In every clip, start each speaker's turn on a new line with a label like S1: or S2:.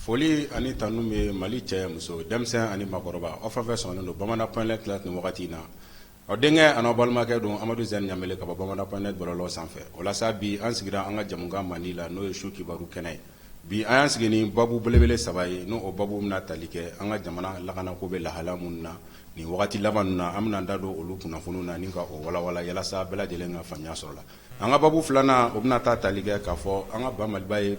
S1: Foli ani tanu bɛ Mali cɛ muso denmisɛn ani makɔrɔba aw fɛn fɛn sɔnnen don Bamanan.net la nin wagati in na aw denkɛ an'aw balimakɛ don Amadu Zɛni Ɲamele ka bɔ Bamanan.net bɔlɔlɔ sanfɛ o la sa bi an sigira an ka jamukan mandi la n'o ye su kibaru kɛnɛ ye bi an y'an sigi ni babu belebele 3 ye n'o o babu bɛna tali kɛ an ka jamana lakanako bɛ lahala minnu na nin wagati laban ninnu na an bɛna da don olu kunnafoniw na ni ka o walawala yalasa bɛɛ lajɛlen ka faamuya sɔrɔ la an ka babu filanan o bɛna taa tali kɛ k'a fɔ an ka ba Maliba ye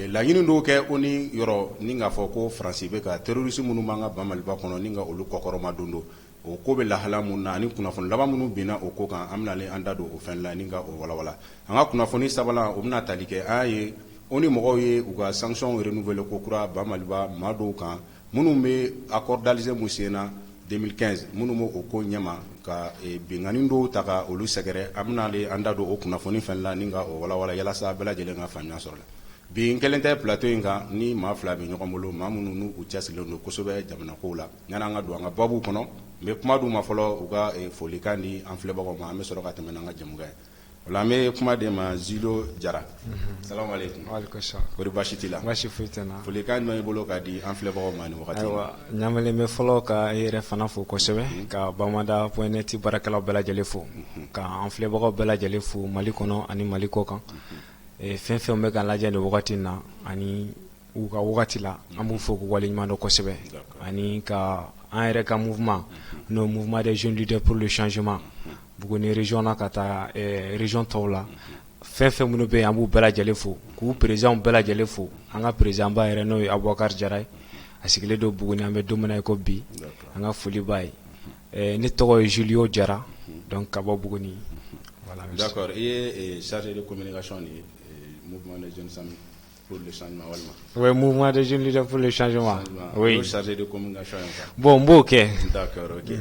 S1: laɲini dɔw kɛ o ni yɔrɔ ni k'a fɔ ko Faransi bɛ ka terroriste minnu b'an ka ba Maliba kɔnɔ ni ka olu kɔkɔrɔma don o ko bɛ lahala minnu na ani kunnafoni laban minnu binna o ko kan an bɛna an da don o fɛn la ni ka o walawala an ka kunnafoni sabanan o bɛna tali kɛ an y'a ye o ni mɔgɔw ye u ka sanction renouvelée ko kura ba Maliba maa dɔw kan minnu bɛ accord d'Alger mun senna 2015 minnu b'o o ko ɲɛma ka bingani dɔw ta ka olu sɛgɛrɛ an bɛna an da don o kunnafoni fɛn la ni ka o walawala yalasa bɛɛ lajɛlen ka faamuya sɔrɔ la bi n kelen tɛ plateau in kan ni maa fila bɛ ɲɔgɔn bolo maa minnu n'u cɛsirilen don kosɛbɛ jamana kow la yanni an ka don an ka babu kɔnɔ n bɛ kuma d'u ma fɔlɔ u ka folikan di an filɛbagaw ma an bɛ sɔrɔ ka tɛmɛ n'an ka jamukan ye o la an bɛ kuma di ma Zido Jara salamu aleykum
S2: waaleykum salaam
S1: kɔri baasi t'i la
S2: baasi foyi tɛ n na
S1: folikan jumɛn b'i bolo k'a di an filɛbagaw ma nin wagati
S2: ayiwa Ɲamele n bɛ fɔlɔ ka e yɛrɛ fana fo kosɛbɛ ka Bamada.net baarakɛlaw bɛɛ lajɛlen fo ka an filɛbagaw bɛɛ lajɛlen fo Mali kɔnɔ ani Mali kɔ kan fɛn fɛn bɛ ka lajɛ nin wagati in na ani u ka wagati la an b'u fo k'u waleɲuman dɔn kosɛbɛ ani ka an yɛrɛ ka mouvement n'o mouvement des jeunes leaders pour le changement Buguni région na ka taa région tɔw la fɛn fɛn minnu bɛ yen an b'u bɛɛ lajɛlen fo k'u président bɛɛ lajɛlen fo an ka président ba yɛrɛ n'o ye Abubakar Jara ye a sigilen don Buguni an bɛ don min na i ko bi an ka foli b'a ye ne tɔgɔ ye Julio Jara donc ka bɔ Buguni voilà
S1: d'accord i ye chargé de communication ni mouvement des jeunes pour le changement walima
S2: oui mouvement des jeunes leaders pour le changement oui
S1: chargé de communication
S2: bon n b'o kɛ
S1: d'accord ok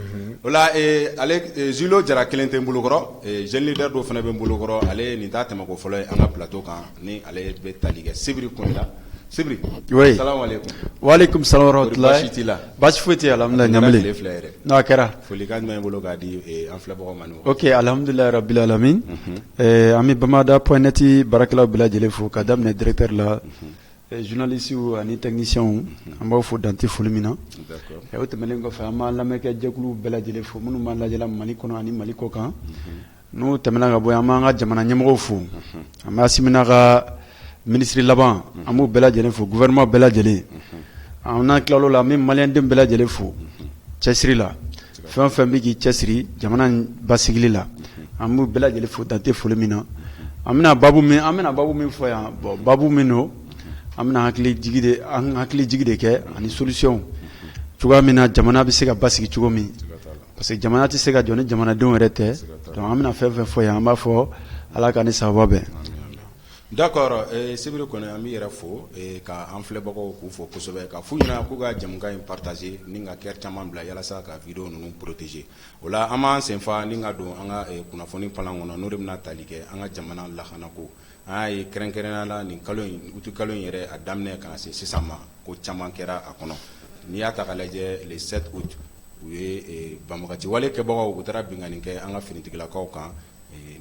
S1: o la ale Julio Jara kelen tɛ n bolokɔrɔ jeune leader dɔ fana bɛ n bolokɔrɔ ale nin t'a tɛmɛ ko fɔlɔ ye an ka plateau kan ni ale bɛ tali kɛ Sibiri Kɔnela Sibiri
S3: oui
S1: salamu aleykum
S3: waaleykum salaam wa rahmatulahi
S1: baasi t'i la
S3: baasi foyi tɛ alhamdulilayi Ɲamele
S1: filɛ yɛrɛ
S3: n'o kɛra
S1: folikan jumɛn b'i bolo k'a di an filɛbagaw ma nin
S3: ok alhamdulilayi rabbil alamin an bɛ Bamada.net baarakɛlaw bɛɛ lajɛlen fo ka daminɛ directeur la journalistes ani techniciens an b'aw fo dante foli min na o tɛmɛnen kɔfɛ an b'an lamɛnkɛ jɛkulu bɛɛ lajɛlen fo minnu b'an lajɛla Mali kɔnɔ ani Mali kɔ kan n'o tɛmɛna ka bɔ yen an b'an ka jamana ɲɛmɔgɔw fo an bɛ Asimina ka ministre laban an b'u bɛɛ lajɛlen fo gouvernement bɛɛ lajɛlen an n'an tilal'o la an bɛ maliyɛnden bɛɛ lajɛlen fo cɛsiri la fɛn o fɛn bɛ k'i cɛsiri jamana basigili la an b'u bɛɛ lajɛlen fo dante foli min na an bɛna babu min fɔ yan bon babu min don an bɛna hakili jigi de kɛ ani solution cogoya min na jamana bɛ se ka basigi cogo min parce que jamana tɛ se ka jɔ ni jamanadenw yɛrɛ tɛ donc an bɛna fɛn fɛn fɔ yan an b'a fɔ Ala ka ni sababa bɛn
S1: d'accord Sibiri Kɔnɛ an b'i yɛrɛ fo ka an filɛbagaw k'u fo kosɛbɛ ka f'u ɲɛna k'u ka jamukan in partager ni ka kɛr caman bila yalasa ka video ninnu protéger o la an b'an senfa ni ka don an ka kunnafoni palan kɔnɔ n'o de bɛna tali kɛ an ka jamana lakanako an y'a ye kɛrɛnkɛrɛnnenya la nin kalo in uti kalo in yɛrɛ a daminɛ ka na se sisan ma ko caman kɛra a kɔnɔ n'i y'a ta ka lajɛ le 7 août u ye banbagaci wale kɛbagaw u taara bingani kɛ an ka finitigilakaw kan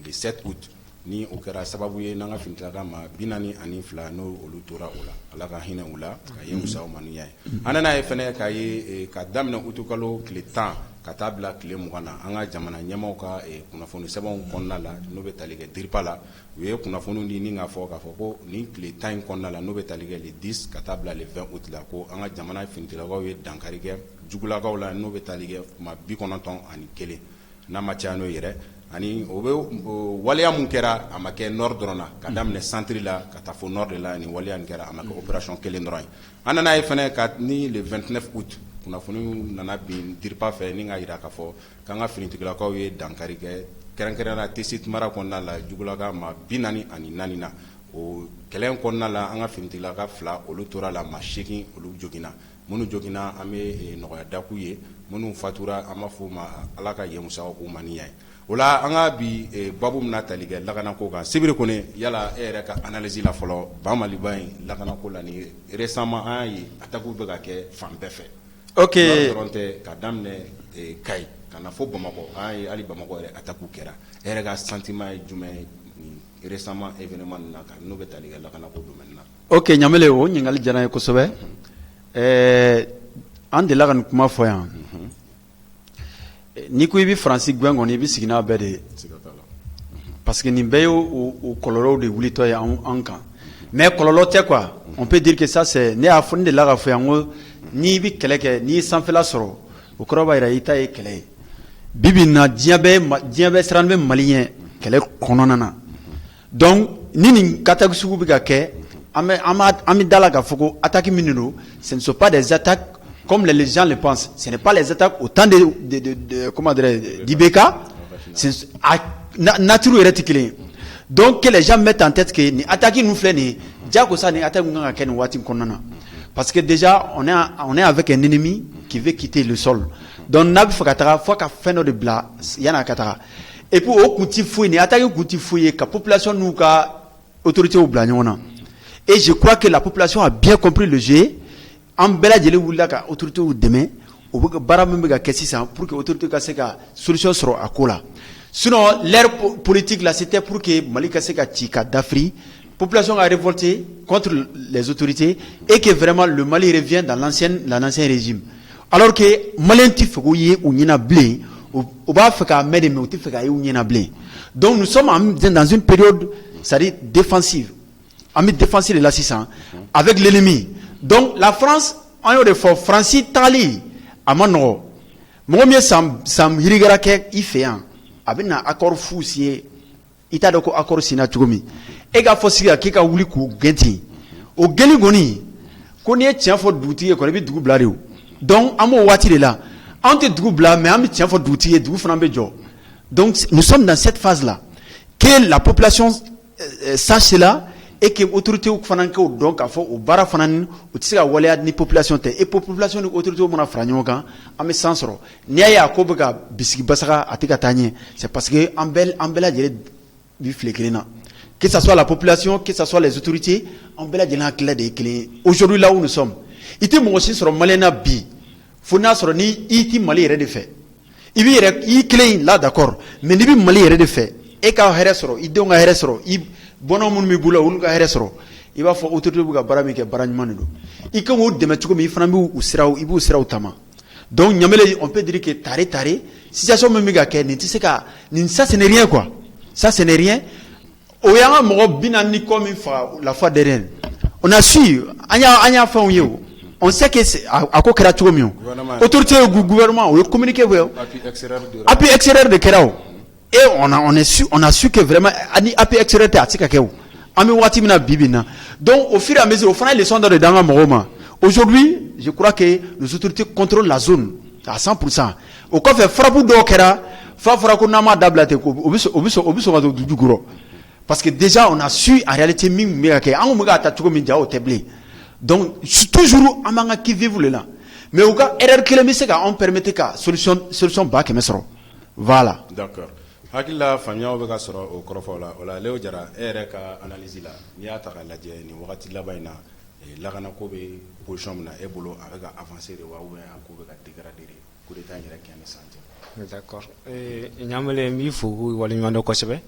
S1: le 7 août ni o kɛra sababu ye n'an ka finitigilaka ma 42 n'o olu tora o la Ala ka hinɛ u la ka ye musaw ma niya ye an nana ye fɛnɛ k'a ye ka daminɛ uti kalo tile 10 ka taa bila tile 20 na an ka jamana ɲɛmaw ka kunnafoni sɛbɛnw kɔnɔna la n'o bɛ tali kɛ diripa la u ye kunnafoniw di ni k'a fɔ ko nin tile 10 in kɔnɔna la n'o bɛ tali kɛ le 10 ka taa bila le 20 août la ko an ka jamana finitigilakaw ye dankari kɛ jugulakaw la n'o bɛ tali kɛ kuma 91 n'a ma caya n'o yɛrɛ ani o bɛ waleya mun kɛra a ma kɛ nord dɔrɔn na ka daminɛ centre la ka taa fo nord de la ni waleya nin kɛra a ma kɛ opération kelen dɔrɔn ye an nana ye fɛnɛ ka ni le 29 août kunnafoniw nana bin diripa fɛ ni ka yira k'a fɔ k'an ka finitigilakaw ye dankari kɛ kɛrɛnkɛrɛnnenya Tesit mara kɔnɔna la jugulaka ma 44 na o kɛlɛ kɔnɔna la an ka finitigilaka 2 olu tora la ma 8 olu joginna minnu joginna an bɛ nɔgɔya da k'u ye minnu fatura an b'a fɔ ma ala ka yemusaw k'u maniya ye o la an ka bi babu mina tali kɛ lakanako kan Sibiri Kone yala e yɛrɛ ka analyse la fɔlɔ ba Maliba in lakanako la ni récemment an y'a ye attaques bɛ ka kɛ fan bɛɛ fɛ
S3: ok
S1: dɔrɔn tɛ ka daminɛ Kayi ka na fo Bamakɔ an ye hali Bamakɔ yɛrɛ attaques kɛra e yɛrɛ ka sentiment ye jumɛn ye récemment événement na kan n'o bɛ tali kɛ lakanako domaine na
S3: ok Ɲamele o ɲininkali diyara n ye kosɛbɛ an delila ka nin kuma fɔ yan n'i ko i bɛ Faransi gɛn kɔni i bɛ sigi n'a bɛɛ de ye parce que nin bɛɛ ye o kɔlɔlɔw de wulitɔ ye an kan mais kɔlɔlɔ tɛ quoi on peut dire que ça c'est ne y'a fɔ ne delila ka fɔ yan ko n'i bɛ kɛlɛ kɛ n'i ye sanfɛla sɔrɔ o kɔrɔ b'a jira i ta ye kɛlɛ ye bi bi in na diɲɛ bɛɛ siran bɛ Mali ɲɛ kɛlɛ kɔnɔna na donc ni nin attaque sugu bɛ ka kɛ an bɛ da la k'a fɔ ko attaque minnu don ce ne sont pas des attaques comme les gens le pensent. Ce n'est pas les attaques au temps comment dire d'IBK. Nature est. Donc que les gens mettent en tête que ni attaquer nous fait ni diako ça ni attaque nous ken wati konana. Parce que déjà on est avec un ennemi qui veut quitter le sol. Donc nabi fakatara faut qu'a fait de bla yana katara. Et puis au kuti fouille ni attaque kuti fouille que population nous ka autorité au blanyona. Et je crois que la population a bien compris le jeu. En bela jeli wula ka autorité ou demain o be bara min be ka kɛ sisan pour que autorité ka se ka solution sɔrɔ a ko la sinon l'ère politique là c'était pour que Mali ka se ka ci ka dafri population a révolté contre les autorités et que vraiment le Mali revient dans l'ancien régime alors que Malien ti fɛ ko ye u ɲɛna bilen o b'a fɛ ka mɛn de mais u ti fɛ ka ye u ɲɛna bilen donc nous sommes dans une période c'est-à-dire défensive en défensive de la sisan avec l'ennemi. Donc la France, on a des fois Francis Tali, à mon nom. Moi, sam hirigara ke ifean. Abina accord fou si ita doko accord sina tugomi. Ega fosi ya kika wuli ku genti. O geli goni. Koni e tien fo douti e konebi dugu blare o. Donc amo wati de là. Ante dugu bla mais ami tien fo douti e dugu frambe jo. Donc nous sommes dans cette phase là que la population sache cela. Et que l'autorité ou donc à fond au bara fanan ou tira waleya ni population te et population ni autorité mona franyo kan ame sansoro ni aya ko be ka bisiki basaka atika tanye c'est parce que ambela jere bi flekrena que ça soit la population que ça soit les autorités ambela jela clé de clé aujourd'hui là où nous sommes ité mo aussi sur malena bi fona sur ni iti Mali yere de fait ibi yere i clé là d'accord mais ni bi Mali yere de fait e ka here soro i donga here soro i bono mun mi bula ul ka here soro i ba fo autorité bu ga barami ke baranyman do i kan o deme tuko mi fana bi usiraw ibu usiraw tama donc Ɲamele on peut dire que tare situation même mi ga ke ni tise ka ni ça ce n'est rien quoi ça ce n'est rien o yanga mo binani comme la fois dernière on a su anya fa on sait que à quoi kera tuko mi autorité gouvernement o communiquer appui extérieur de kerao. Et on a su que vraiment ani AP extérieur atika kew ami wati mina bibina donc au fur et à mesure au final les sondeurs de danga moroma aujourd'hui je crois que les autorités contrôlent la zone à 100% au ko fait frappe do kera fa ko nama dablate ko obiso du gros parce que déjà on a su en réalité mi ke an mo ga ta tuko mi jaw teble donc toujours amanga qui vivre là mais au cas erreur que le ka on permettait ka solution ba ke mesro voilà
S1: d'accord. Hakila famiyaw bɛ ka sɔrɔ o kɔrɔfɔ la o la Leo Jara e yɛrɛ ka analyse la n'i y'a ta k'a lajɛ nin wagati laban in na lakanako bɛ position min na e bolo a bɛ ka avancer de wa ou bien a ko bɛ ka dégrader de coup d'état in yɛrɛ kɛ ni san cɛ.
S2: D'accord Ɲamele n b'i fo waleɲuman dɔn kosɛbɛ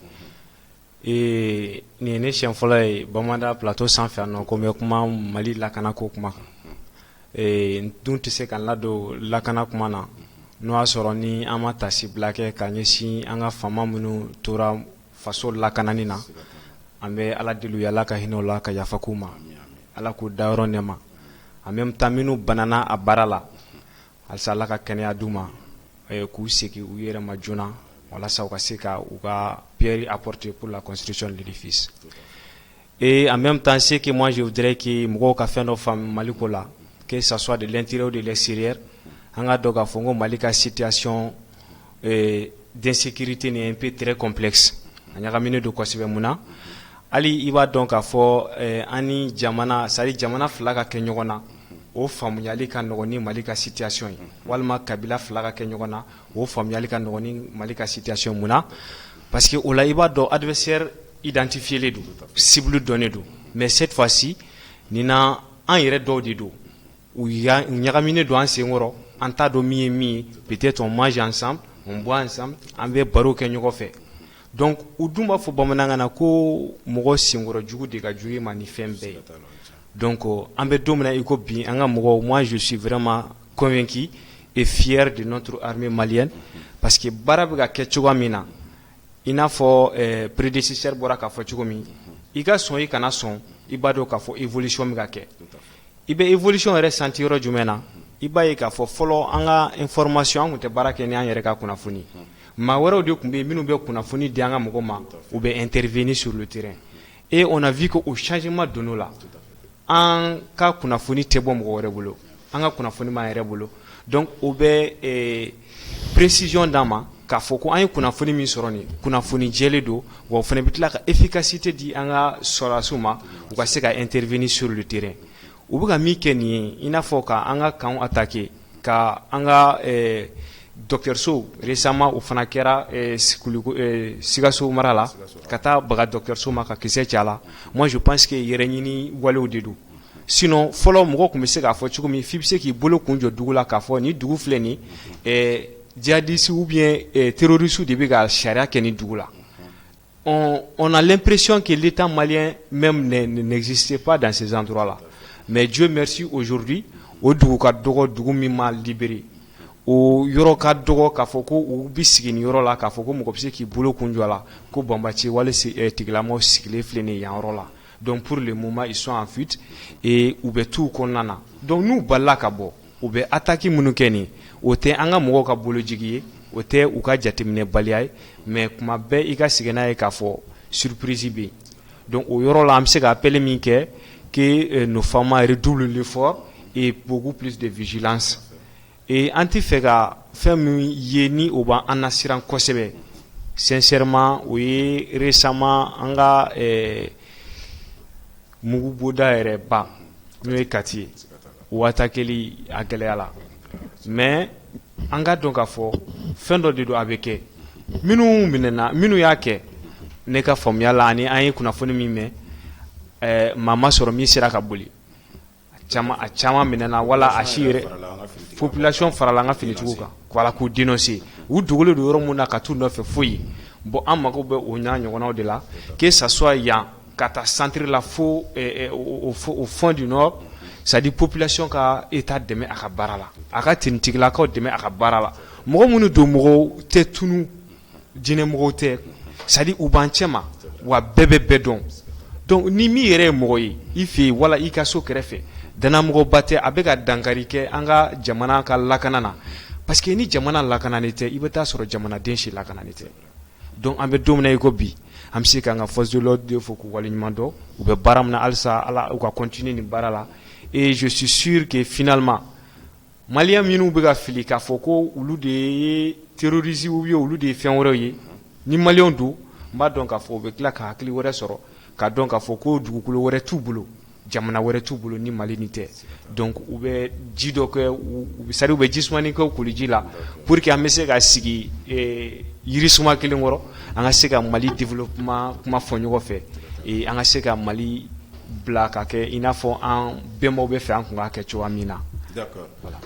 S2: nin ye ne siɲɛ fɔlɔ ye Bamada plateau sanfɛ yan nɔ ko n bɛ kuma Mali lakanako kuma kan n dun tɛ se ka n ladon lakana kuma na n'o y'a sɔrɔ ni an ma tasibila kɛ ka ɲɛsin an ka faama minnu tora faso lakanani na an bɛ ala deli ala ka hinɛ o la ka yafa k'u ma ala k'u dayɔrɔ nɛɛma en même temps minnu banana a baara la halisa ala ka kɛnɛya d'u ma k'u segin u yɛrɛ ma joona walasa u ka se ka u ka pierre apporter pour la construction de l'édifice. Et en même temps, ce que moi je voudrais que mɔgɔw ka fɛn dɔ faamu Mali ko la, que ça soit de l'intérieur ou de l'extérieur, an ka dɔn k'a fɔ ko Mali ka situation d'insécurité ni un peu très complexe. A ɲagaminen don kosɛbɛ mun na hali i b'a dɔn k'a fɔ an ni jamana c'est à dire jamana fila ka kɛ ɲɔgɔn na o faamuyali ka nɔgɔn ni Mali ka situation ye walima kabila fila ka kɛ ɲɔgɔn na o faamuyali ka nɔgɔn ni Mali ka situation mun na parce que o la i b'a dɔn adversaire identifié don cible dɔnnen don mais cette fois-ci nin na an yɛrɛ dɔw de don u ɲagaminen don an senkɔrɔ an t'a dɔn min ye min ye peut-être on mange ensemble on boit ensemble an bɛ baro kɛ ɲɔgɔn fɛ donc u dun b'a fɔ bamanankan na ko mɔgɔ senkɔrɔ jugu de ka jugu ma ni fɛn bɛɛ ye donc an bɛ don min na i ko bi an ka mɔgɔw moi je suis vraiment convaincu et fier de notre armée malienne parce que baara bɛ ka kɛ cogoya min na i n'a fɔ prédécesseur bɔra k'a fɔ cogo min i ka sɔn i kana sɔn i b'a dɔn k'a fɔ évolution bɛ ka kɛ i bɛ évolution yɛrɛ senti yɔrɔ jumɛn na i b'a ye k'a fɔ fɔlɔ an ka information an tun tɛ baara kɛ ni an yɛrɛ ka kunnafoni maa wɛrɛw de tun bɛ yen minnu bɛ kunnafoni di an ka mɔgɔw ma u bɛ intervenir sur le terrain et on a vu que au changement donn'o la an ka kunnafoni tɛ bɔ mɔgɔ wɛrɛ bolo an ka kunnafoni b'an yɛrɛ bolo donc o bɛ précision d'an ma k'a fɔ ko an ye kunnafoni min sɔrɔ nin kunnafoni jɛlen don wa o fana bɛ tila ka efficacité di an ka sɔrɔdasiw ma u ka se ka intervenir sur le terrain u bɛ ka min kɛ nin ye i n'a fɔ ka an ka camps attaquer ka an ka dɔgɔtɔrɔso récemment o fana kɛra Sikaso mara la ka taa baga dɔgɔtɔrɔso ma ka kisɛ ci a la moi je pense que yɛrɛ ɲini walew de don sinon fɔlɔ mɔgɔ tun bɛ se k'a fɔ cogo min f'i bɛ se k'i bolo kun jɔ dugu la k'a fɔ ni dugu filɛ nin djihadistes ou bien terroristes de bɛ ka charia kɛ nin dugu la on a l'impression que l'État malien même n'existait pas dans ces endroits-là mais Dieu merci aujourd'hui o dugu ka dɔgɔ dugu min ma libéré o yɔrɔ ka dɔgɔ k'a fɔ ko u bɛ sigi nin yɔrɔ la k'a fɔ ko mɔgɔ bɛ se k'i bolo kun jɔ a la ko banbati wale tigilamɔgɔw sigilen filɛ nin yan yɔrɔ la donc pour le moment ils sont en fuite et u bɛ t'u kɔnɔna na donc n'u balila ka bɔ u bɛ attaque minnu kɛ nin o tɛ an ka mɔgɔw ka bolojigi ye o tɛ u ka jateminɛbaliya ye mais kuma bɛɛ i ka sigi n'a ye k'a fɔ surprise bɛ yen donc o yɔrɔ la an bɛ se ka appel min kɛ que nos femmes redoublent l'effort et beaucoup plus de vigilance et an tɛ fɛ ka fɛn min ye ni o b'an nasiran kosɛbɛ sincèrement o ye récemment an ka muguboda yɛrɛ ba n'o ye Kati ye o attaqueli a gɛlɛya la mais an ka dɔn k'a fɔ fɛn dɔ de don a bɛ kɛ minnu minɛna minnu y'a kɛ ne ka faamuya la ani an ye kunnafoni min mɛn maa ma sɔrɔ min sera ka boli a caman minɛna wala a si yɛrɛ population farala an ka finitigiw kan wala k'u dénoncer u dogolen don yɔrɔ mun na ka t'u nɔfɛ foyi bon an mago bɛ o ɲa ɲɔgɔnnaw de la que ça soit yan ka taa centre la fo au fond du nord c'est-à-dire population ka état dɛmɛ a ka baara la a ka tenitigilakaw dɛmɛ a ka baara la mɔgɔ minnu don mɔgɔw tɛ tunu jinɛmɔgɔw tɛ c'est-à-dire u b'an cɛ ma wa bɛɛ bɛ bɛɛ dɔn donc ni min yɛrɛ ye mɔgɔ ye i fɛ yen wala i ka so kɛrɛfɛ dannamɔgɔba tɛ a bɛ ka dankari kɛ an ka jamana ka lakana na parce que ni jamana lakanani tɛ i bɛ taa sɔrɔ jamanaden si lakanani tɛ donc an bɛ don min na i ko bi an bɛ se k'an ka force de l'ordre de fo k'u waleɲuman dɔn u bɛ baara min na halisa ala u ka continuer nin baara la et je suis sûr que finalement malien minnu bɛ ka fili k'a fɔ ko olu de ye terroriste ou bien olu de ye fɛn wɛrɛw ye ni malien don n b'a dɔn k'a fɔ u bɛ tila ka hakili wɛrɛ sɔrɔ k'a dɔn k'a fɔ ko dugukolo wɛrɛ t'u bolo jamana wɛrɛ t'u bolo ni Mali ni tɛ donc u bɛ ji dɔ kɛ c'est à dire u bɛ jisumani kɛ koliji la pour que an bɛ se ka sigi yirisuma kelen kɔrɔ an ka se ka Mali développement kuma fɔ ɲɔgɔn fɛ et an ka se ka Mali bila ka kɛ i n'a fɔ an bɛnbaw bɛ fɛ an kun k'a kɛ cogoya min na.
S1: D'accord. Voilà.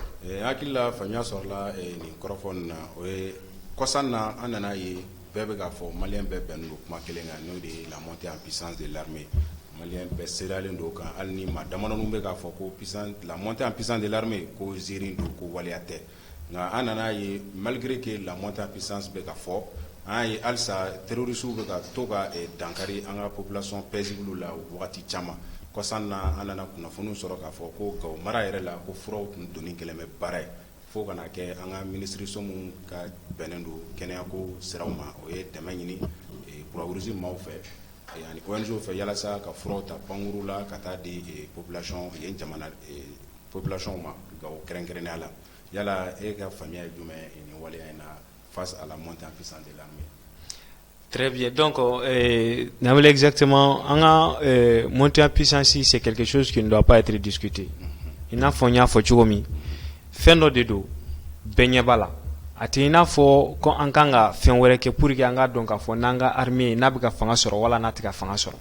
S1: Hakili la faamuya sɔrɔla nin kɔrɔfɔ nin na o ye kɔsan na an nana ye bɛɛ bɛ k'a fɔ maliyɛn bɛɛ bɛnnen don kuma kelen kan n'o de ye la montée en puissance de l'armée maliyɛn bɛɛ seriyalen don o kan hali ni maa damadɔnin bɛ k'a fɔ ko la montée en puissance de l'armée ko ziiri don ko waleya tɛ nga anana ye malgré que la montée en puissance be ka fort ay alsa terroristes be ka to ka dankari anga population paisible la wakati chama ko sanna anana kuna funu soro ka fo ko gaw mara yere la ko furo doni keleme bare fo kana ke anga ministre somu ka benendo kenya ko sirawma o ye demanyini pour awurzi mawfe yani ONG fe yala sa ka furo ta panguru la kata di population ye jamana population ma gaw kerenkerene ala yala e ka famille jume ni wali ina face à la montée en puissance de l'armée.
S2: Très bien. Donc, exactement, montée en puissance, c'est quelque chose qui ne doit pas être discuté. Il n'a pas de fendo de do, benyabala. Ate ina fo ko ankanga fen were ke pour que anga donc fo nanga armée nabika fanga soro wala natika fanga soro.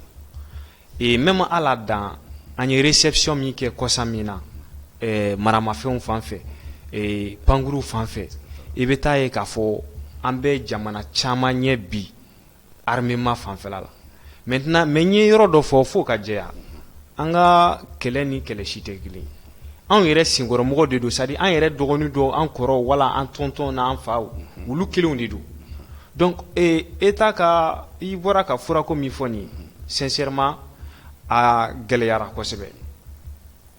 S2: Et même à la dans une réception mi ke kosamina marama fen fanfe et panguru fanfe. I bɛ taa ye k'a fɔ an bɛ jamana caman ɲɛ bi armement fanfɛla la maintenant mais n ye yɔrɔ dɔ fɔ fo ka jɛya an ka kɛlɛ ni kɛlɛ si tɛ kelen anw yɛrɛ senkɔrɔmɔgɔw de don c'est à dire an yɛrɛ dɔgɔnin dɔw an kɔrɔw wala an tonton n'an faw olu kelenw de don donc État ka i bɔra ka furako min fɔ nin sincèrement a gɛlɛyara kosɛbɛ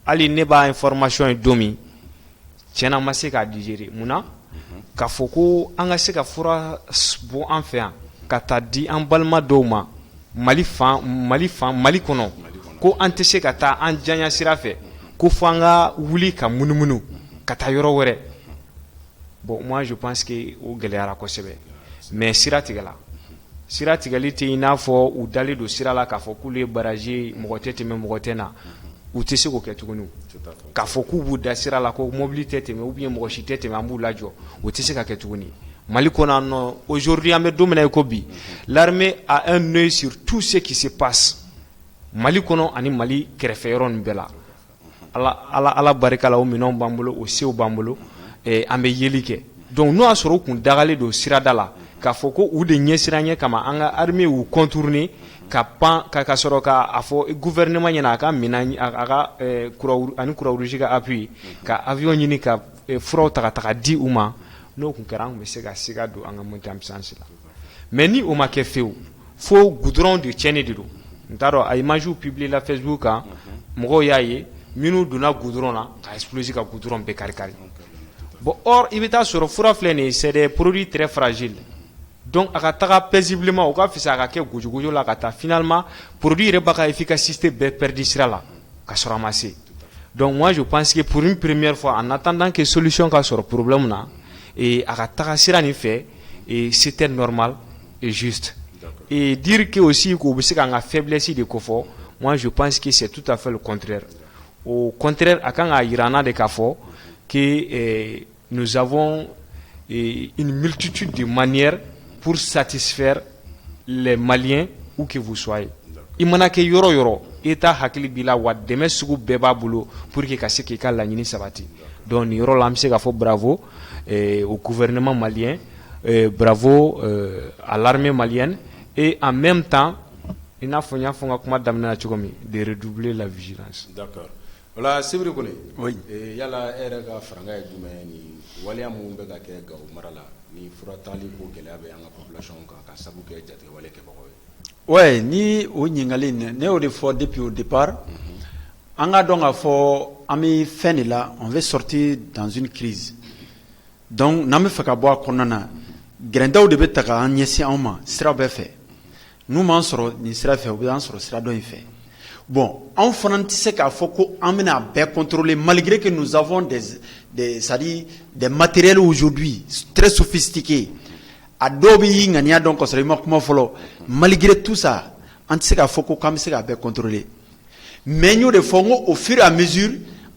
S2: hali ne b'a information ye don min tiɲɛna ma se k'a digérer munna k'a fɔ ko an ka se ka fura bɔ an fɛ yan ka taa di an balima dɔw ma Mali kɔnɔ ko an tɛ se ka taa an janya sira fɛ ko fo an ka wuli ka munumunu ka taa yɔrɔ wɛrɛ bon moi je pense que o gɛlɛyara kosɛbɛ mais sira tigɛla sira tigɛli tɛ i n'a fɔ u dalen don sira la k'a fɔ k'olu ye baraji mɔgɔ tɛ tɛmɛ mɔgɔ tɛ na u tɛ se k'o kɛ tuguni k'a fɔ k'u b'u da sira la ko mobili tɛ tɛmɛ ou bien mɔgɔ si tɛ tɛmɛ an b'u lajɔ o tɛ se ka kɛ tuguni Mali kɔnɔ non aujourd'hui an bɛ don min na i ko bi l'armée a un œil sur tout ce qui se passe Mali kɔnɔ ani Mali kɛrɛfɛ yɔrɔ nin bɛɛ la ala barika la o minɛnw b'an bolo o sew b'an bolo an bɛ yeli kɛ donc n'o y'a sɔrɔ u kun dagalen don sirada la k'a fɔ ko u de ɲɛsiran ɲɛ kama an ka armée y'u contourner ka pan ka sɔrɔ k'a fɔ gouvernement ɲɛna a ka minɛn a ka ani Croix-Rouge ka appui ka avion ɲini ka furaw ta ka di u ma n'o kun kɛra an kun bɛ se ka siga don an ka montée en puissance la mais ni o ma kɛ fewu fo goudron de tiɲɛni de don n t'a dɔn a image publié la Facebook kan mɔgɔw y'a ye minnu donna goudron na ka exploser ka goudron bɛɛ kari-kari bon or i bɛ taa sɔrɔ fura filɛ nin c'est des produits très fragiles donc a ka taga paisiblement o ka fisa a ka kɛ gojogojo la ka taa finalement produit yɛrɛ b'a ka efficacité bɛɛ perdu sira la ka sɔrɔ a ma se donc moi je pense que pour une première fois en attendant que solution ka sɔrɔ problème na et a ka taga sira nin fɛ et c'était normal et juste et dire que aussi k'o bɛ se k'an ka faiblesse de kofɔ moi je pense que c'est tout à fait le contraire au contraire a kan ka yira na de k'a fɔ que nous avons une multitude de manières pour satisfaire les Maliens où que vous soyez. I mana kɛ yɔrɔ yɔrɔ État hakili b'i la wa dɛmɛ sugu bɛɛ b'a bolo pour que ka se k'i ka laɲini sabati donc nin yɔrɔ la an bɛ se k'a fɔ bravo au gouvernement malien bravo à l'armée malienne et en même temps i n'a fɔ n y'a fɔ n ka kuma daminɛ na cogo min de redoubler la vigilance.
S1: D'accord. Voilà, Sibiri Kone. Oui. Yala e yɛrɛ ka faranga ye jumɛn ni waleya minnu bɛ ka kɛ Gawo mara la ni fura tali ko gɛlɛya bɛ an ka population kan ka sabu kɛ jatigɛwale kɛbagaw ye.
S3: Ouais, ni o ɲininkali ne y'o de fɔ depuis au départ. An ka dɔn k'a fɔ an bɛ fɛn de la on veut sortir dans une crise. Donc n'an bɛ fɛ ka bɔ a kɔnɔna na gɛrɛndaw de bɛ ta k'an ɲɛsin anw ma sira bɛɛ fɛ. N'u m'an sɔrɔ nin sira fɛ u bɛ an sɔrɔ sira dɔ in fɛ. Bon, anw fana tɛ se k'a fɔ ko an bɛna bɛɛ contrôler malgré que nous avons c'est-à-dire des matériels aujourd'hui très sophistiqués. A dɔw bɛ y'i ŋaniya dɔn kosɛbɛ i ma kuma fɔlɔ malgré tout ça an tɛ se k'a fɔ ko k'an bɛ se k'a bɛɛ contrôler mais n y'o de fɔ n ko au fur et à mesure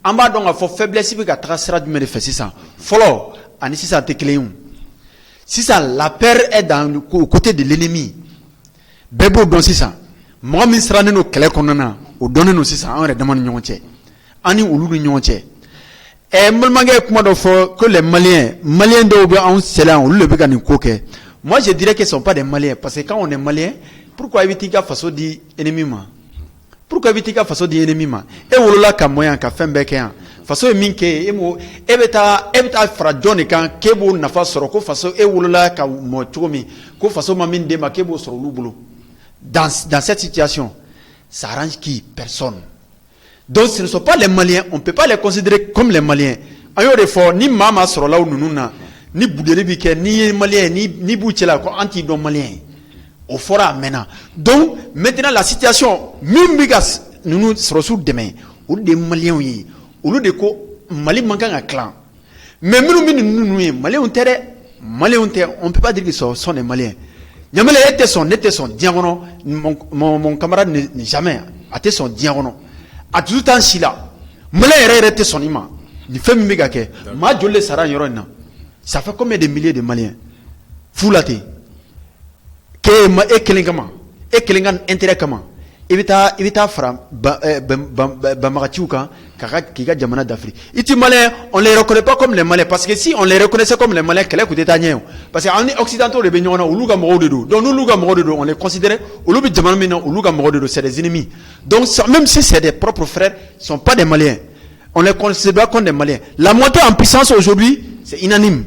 S3: an b'a dɔn k'a fɔ faiblesse bɛ ka taga sira jumɛn de fɛ sisan fɔlɔ ani sisan tɛ kelen ye sisan la peur est dans le côté de l'ennemi bɛɛ b'o dɔn sisan mɔgɔ min sirannen don kɛlɛ kɔnɔna na o dɔnnen don sisan an yɛrɛ dama ni ɲɔgɔn cɛ an ni olu ni ɲɔgɔn cɛ n balimakɛ ye kuma dɔ fɔ ko les Maliens dɔw bɛ anw sɛlɛ yan olu de bɛ ka nin ko kɛ moi je dirais que ce sont pas des Maliens parce que quand on est Malien pourquoi i bɛ t'i ka faso di ennemi ma pourquoi i bɛ t'i ka faso di ennemi ma e wolola ka mɔ yan ka fɛn bɛɛ kɛ yan façon ye min kɛ e bɛ taa fara jɔn de kan k'e b'o nafa sɔrɔ ko façon e wolola ka mɔ cogo min ko façon ma min d'e ma k'e b'o sɔrɔ olu bolo dans cette situation ça arrange qui? Personne. Donc ce ne sont pas les Maliens, on ne peut pas les considérer comme les Maliens. An y'o de fɔ ni maa ma sɔrɔla o ninnu na ni budeli bi kɛ ni ye Malien ni b'u cɛla ko an t'i dɔn Malien au fɔra a mɛnna. Donc maintenant la situation min bɛ ka ninnu sɔrɔsiw dɛmɛ olu de ye Maliens ye olu de ko Mali man kan ka tilan mais minnu bɛ ninnu ye Maliens tɛ dɛ Maliens tɛ on ne peut pas dire qu'ils sont des Maliens. Ɲamɛlɛ e tɛ sɔn ne tɛ sɔn diɲɛ kɔnɔ mon camarade ni jamais a tɛ sɔn diɲɛ kɔnɔ a toujours t'an si la Malien yɛrɛ tɛ sɔn i ma ni fɛn min bɛ ka kɛ maa joli de sara yɔrɔ in na ça fait combien de milliers de Maliens fu la ten e kelen kama e kelen ka intérêt kama i bɛ taa fara banbagaciw kan k'i ka jamana dafiri i ti Malien on les reconnaît pas comme les Maliens parce que si on les reconnaissait comme les Maliens kɛlɛ kun tɛ taa ɲɛ o parce que an ni occidentaux de bɛ ɲɔgɔn na olu ka mɔgɔw de don donc n'olu ka mɔgɔw de don on les considère olu bɛ jamana min na olu ka mɔgɔw de don c'est des ennemis donc même si c'est des propres frères ils sont pas des Maliens on les considère comme des Maliens la montée en puissance aujourd'hui c'est unanime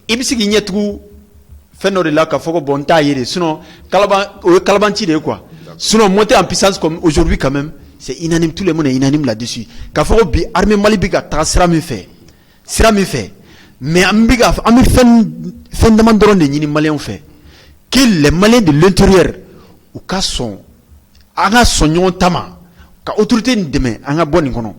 S3: i bɛ se k'i ɲɛ tugu fɛn dɔ de la k'a fɔ ko bon n t'a ye de sinon o ye kalabanci de ye quoi sinon monter en puissance comme aujourd'hui quand même c'est unanime tout le monde est unanime là-dessus k'a fɔ ko bi armée Mali bɛ ka taga sira min fɛ mais an bɛ fɛn dama dɔrɔn de ɲini Maliens fɛ que les Maliens de l'intérieur u ka sɔn an ka sɔn ɲɔgɔn ta ma ka autorité nin dɛmɛ an ka bɔ nin kɔnɔ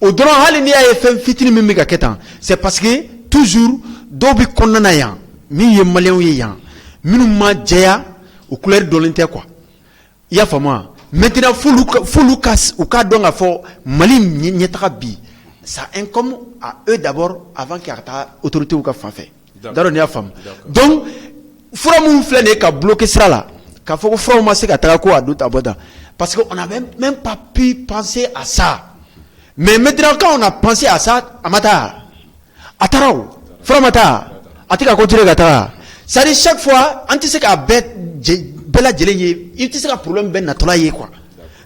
S3: o dɔrɔn hali n'i y'a ye fɛn fitinin min bɛ ka kɛ tan c'est parce que toujours dɔw bɛ kɔnɔna na yan min ye Maliens ye yan minnu ma jɛya o couleur dɔnlen tɛ quoi i y'a faamu wa maintenant f'olu ka dɔn k'a fɔ Mali ɲɛtaga bi ça incombe à eux d'abord avant que a ka taa autorités ka fan fɛ d'accord n'i y'a faamu donc fura minnu filɛ nin ye ka bloquer sira la k'a fɔ ko furaw ma se ka taga ko a don ta bɔ tan parce que on n'avait même pas pu penser à ça mais maintenant quand on a pensé à ça a ma taa a taara o fura ma taa a tɛ ka continuer ka taga c'est-à-dire chaque fois an tɛ se k'a bɛɛ lajɛlen ye i tɛ se ka problème bɛɛ natɔla ye quoi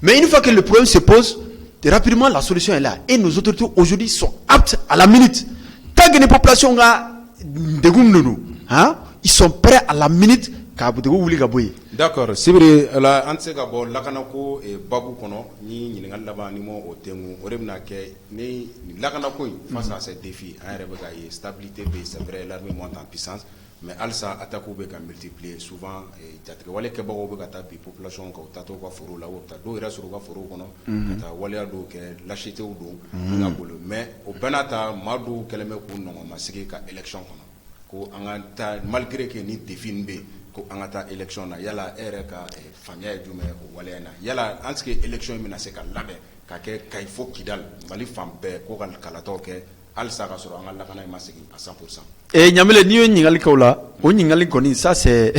S3: mais une fois que le problème se pose rapidement la solution est là et nos autorités aujourd'hui sont aptes à la minute tant que les populations ka degun de don ils sont prêts à la minute k'a degun wuli ka bɔ yen.
S1: D'accord Sibiri la an tɛ se ka bɔ lakanako babu kɔnɔ ni ɲininkali laban ni ma o tɛnku o de bɛna kɛ ni lakanako in face à ces défis an yɛrɛ bɛ k'a ye stabilité bɛ c'est vrai l'armée monte en puissance mais halisa attaques bɛ ka multiplier souvent jatigɛwale kɛbagaw bɛ ka taa bi population kan u taatɔ u ka forow la u bɛ taa dɔw yɛrɛ sɔrɔ u ka forow kɔnɔ ka taa waleya dɔw kɛ lâchetéw don min ka bolo mais o bɛɛ n'a ta maa dɔw kɛlen bɛ k'u nɔgɔmasigi ka élection kɔnɔ ko an ka taa malgré que ni défi nin bɛ ko an ka taa élection na yala e yɛrɛ ka faamuya ye jumɛn ye o waleya in na yala est ce que élection in bɛna se ka labɛn ka kɛ Kayi fo Kidal Mali fan bɛɛ ko ka kalatɔw kɛ halisa ka sɔrɔ an ka lakana in ma segin à 100%.
S3: Ɲamɛlɛ n'i ye ɲininkali kɛ o la o ɲininkali kɔni ça c'est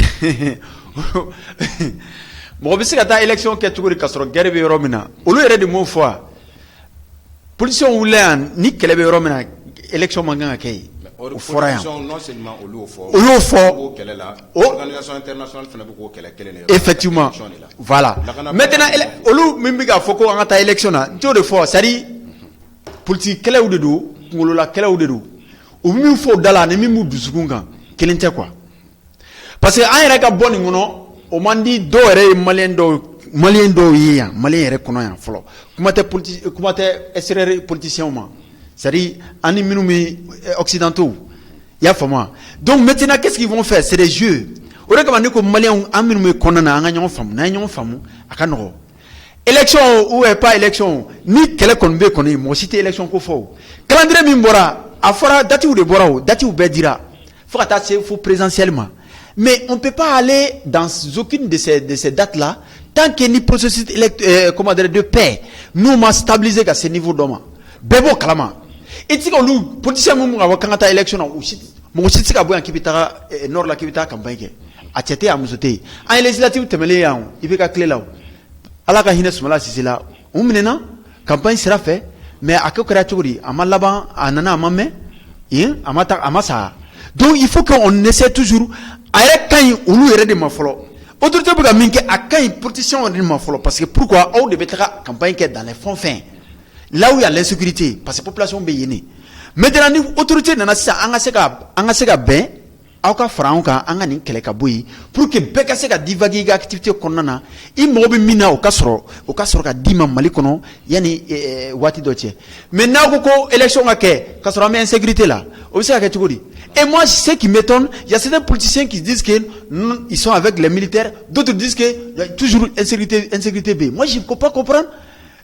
S3: mɔgɔ bɛ se ka taa élection kɛ cogo di ka sɔrɔ guerre bɛ yɔrɔ min na olu yɛrɛ de m'o fɔ politiciens wulila yan ni kɛlɛ bɛ yɔrɔ min na élection man kan ka kɛ yen o fɔra yan
S1: non seulement olu y'o fɔ kɛlɛ la organisation internationale fana bɛ k'o kɛlɛ kelen de
S3: effectivement voilà maintenant olu min bɛ k'a fɔ ko an ka taa élection na n t'o de fɔ c'est à dire politique kɛlɛw de don kungolola kɛlɛw de don u bɛ min fɔ o da la ani min b'u dusukun kan kelen tɛ quoi parce que an yɛrɛ ka bɔ nin kɔnɔ o man di dɔw yɛrɛ ye maliyɛn dɔw ye yan maliyɛn yɛrɛ kɔnɔ yan fɔlɔ kuma tɛ extérieur politiciens ma c'est à dire ani minnu bɛ occidentaux i y'a faamu donc maintenant qu'est-ce qu'ils vont faire c'est des jeux o de kama ne ko maliyɛnw an minnu bɛ kɔnɔna na an ka ɲɔgɔn faamu n'an ye ɲɔgɔn faamu a ka nɔgɔ élection ou pas élection ni kɛlɛ kɔni bɛ kɔni mɔgɔ si tɛ élection ko fɔ o calendrier min bɔra a fɔra datiw de bɔra o datiw bɛɛ dira fo ka taa se fo présidentielle ma mais on peut pas aller dans aucune de ces dates là tant que ni processus de paix nous ma stabiliser ka se niveau dɔ ma bɛɛ b'o kalama i tɛ se ka olu politiciens minnu ka fɔ k'an ka taa élection na mɔgɔ si tɛ se ka bɔ yan k'i bɛ taga nord la k'i bɛ taa campagne kɛ a cɛ tɛ yen a muso tɛ yen an ye législative tɛmɛlen yan i bɛ ka tile la o ala ka hinɛ Sumala Sise la u minɛna campagne sira fɛ mais a ko kɛra cogo di a ma laban a nana a ma mɛn a ma sa donc il faut qu'on essaie toujours a yɛrɛ ka ɲi olu yɛrɛ de ma fɔlɔ autorité bɛ ka min kɛ a ka ɲi politiciens yɛrɛ de ma fɔlɔ parce que pourquoi aw de bɛ taga campagne kɛ dans les fonds fins là où il y a l'insécurité parce que population be yene maintenant ni autorité nana sa anga se ka ben auka franca anga ni kele ka boyi pour que be ka se ka divaguer ga activité konnana I mo be mina o ka soro ka dima Mali kono yani wati dotie maintenant ko élection ga ke ka soro mais insécurité là o se ka ke tugodi. Et moi, ce qui m'étonne, il y a certains politiciens qui disent qu'ils sont avec les militaires, d'autres disent qu'il y a toujours insécurité B. Moi, je ne peux pas comprendre.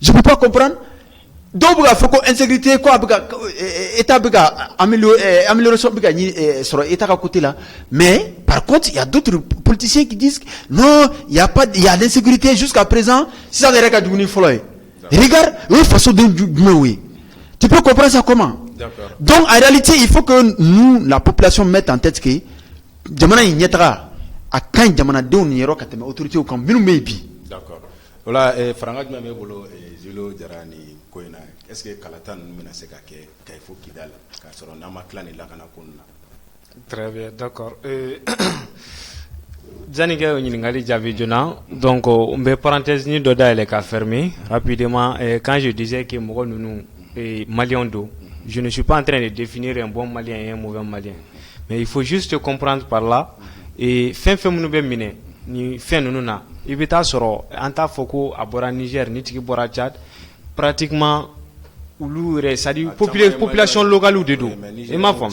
S3: Donc, il faut que l'insécurité, quoi, amélioration, sur l'État à côté là. Mais, par contre, il y a d'autres politiciens qui disent non, il y a l'insécurité jusqu'à présent. Si ça n'est pas du Regarde, une façon de oui. Tu peux comprendre ça comment? Donc, en réalité, il faut que nous, la population, mette en tête que Jamana Inyatra, à quand Jamana de Niro Kateme, autorité au camp, maybe.
S1: D'accord. Voilà, Franga Djamebolo et Julo Djarani Koina, est-ce que Kalatan Menaseka Kaifo Kidal, Kasoro Nama Clan et Lakana Kuna?
S2: Très bien, d'accord. Zaniga Ningali Javidjona, donc on met parenthèse ni Doda et les cas fermés. Rapidement, quand je disais que nous Maliens d'eau, je ne suis pas en train de définir un bon Malien et un mauvais Malien. Mais il faut juste comprendre par là. Et fin nous mine, ni fin nous na. Ibita soro, anta foko abora Niger, ni tiki bora Tchad, pratiquement oulu c'est-à-dire population locale ou de do. Et ma femme,